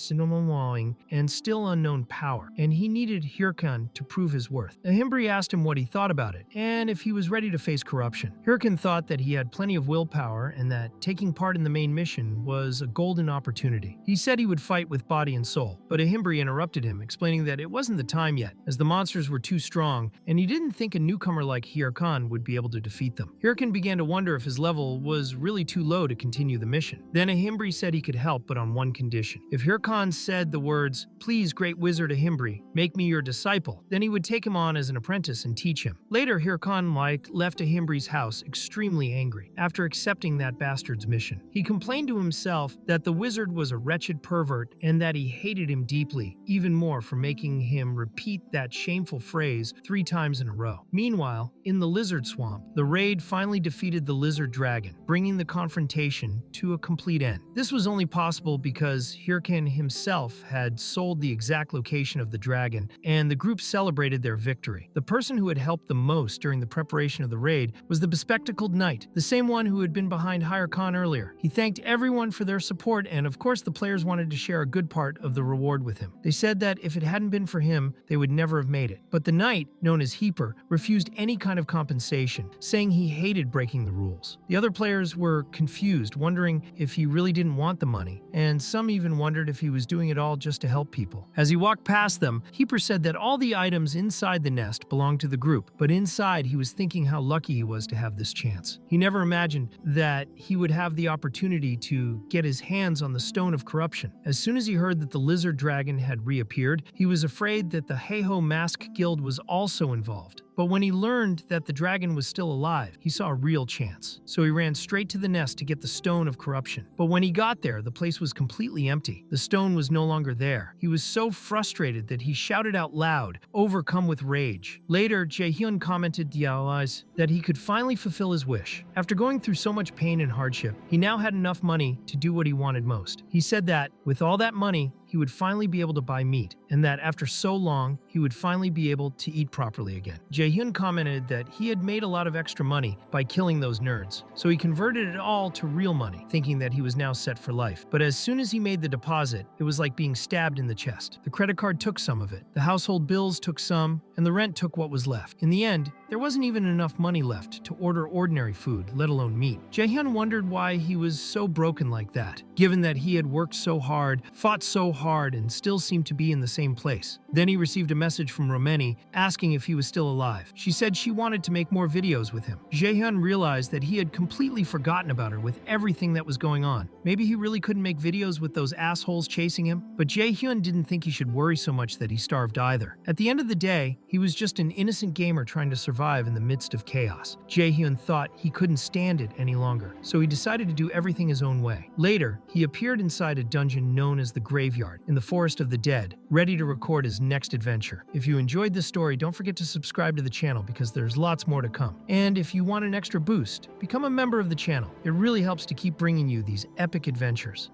and still unknown power, and he needed Hirkan to prove his worth. Ahimbri asked him what he thought about it, and if he was ready to face corruption. Hirkan thought that he had plenty of willpower and that taking part in the main mission was a golden opportunity. He said he would fight with body and soul, but Ahimbri interrupted him, explaining that it wasn't the time yet, as the monsters were too strong, and he didn't think a newcomer like Hirkan would be able to defeat them. Hirkan began to wonder if his level was really too low to continue the mission. Then Ahimbri said he could help, but on one condition. If Hirkan said the words, "Please, great wizard Ahimbri, make me your disciple," then he would take him on as an apprentice and teach him. Later, Hirkan left Ahimbri's house extremely angry after accepting that bastard's mission. He complained to himself that the wizard was a wretched pervert and that he hated him deeply, even more for making him repeat that shameful phrase 3 times in a row. Meanwhile, in the lizard swamp, the raid finally defeated the lizard dragon, bringing the confrontation to a complete end. This was only possible because Hirkan himself had sold the exact location of the dragon, and the group celebrated their victory. The person who had helped the most during the preparation of the raid was the bespectacled knight, the same one who had been behind Hirkan earlier. He thanked everyone for their support, and of course the players wanted to share a good part of the reward with him. They said that if it hadn't been for him, they would never have made it. But the knight, known as Heaper, refused any kind of compensation, saying he hated breaking the rules. The other players were confused, wondering if he really didn't want the money, and some even wondered if he was doing it all just to help people. As he walked past them, Heaper said that all the items inside the nest belonged to the group, but inside he was thinking how lucky he was to have this chance. He never imagined that he would have the opportunity to get his hands on the Stone of Corruption. As soon as he heard that the lizard dragon had reappeared, he was afraid that the Heiho Mask Guild was also involved. But when he learned that the dragon was still alive, he saw a real chance. So he ran straight to the nest to get the Stone of Corruption. But when he got there, the place was completely empty. The stone was no longer there. He was so frustrated that he shouted out loud, overcome with rage. Later, Jaehyun commented to Yahello that he could finally fulfill his wish. After going through so much pain and hardship, he now had enough money to do what he wanted most. He said that, with all that money, he would finally be able to buy meat, and that after so long, he would finally be able to eat properly again. Jaehyun commented that he had made a lot of extra money by killing those nerds, so he converted it all to real money, thinking that he was now set for life. But as soon as he made the deposit, it was like being stabbed in the chest. The credit card took some of it, the household bills took some, and the rent took what was left. In the end, there wasn't even enough money left to order ordinary food, let alone meat. Jaehyun wondered why he was so broken like that, given that he had worked so hard, fought so hard, and still seemed to be in the same place. Then he received a message from Romeni asking if he was still alive. She said she wanted to make more videos with him. Jaehyun realized that he had completely forgotten about her with everything that was going on. Maybe he really couldn't make videos with those assholes chasing him, but Jaehyun didn't think he should worry so much that he starved either. At the end of the day, he was just an innocent gamer trying to survive in the midst of chaos. Jaehyun thought he couldn't stand it any longer, so he decided to do everything his own way. Later, he appeared inside a dungeon known as the Graveyard in the Forest of the Dead, ready to record his next adventure. If you enjoyed this story, don't forget to subscribe to the channel because there's lots more to come. And if you want an extra boost, become a member of the channel. It really helps to keep bringing you these epic adventures.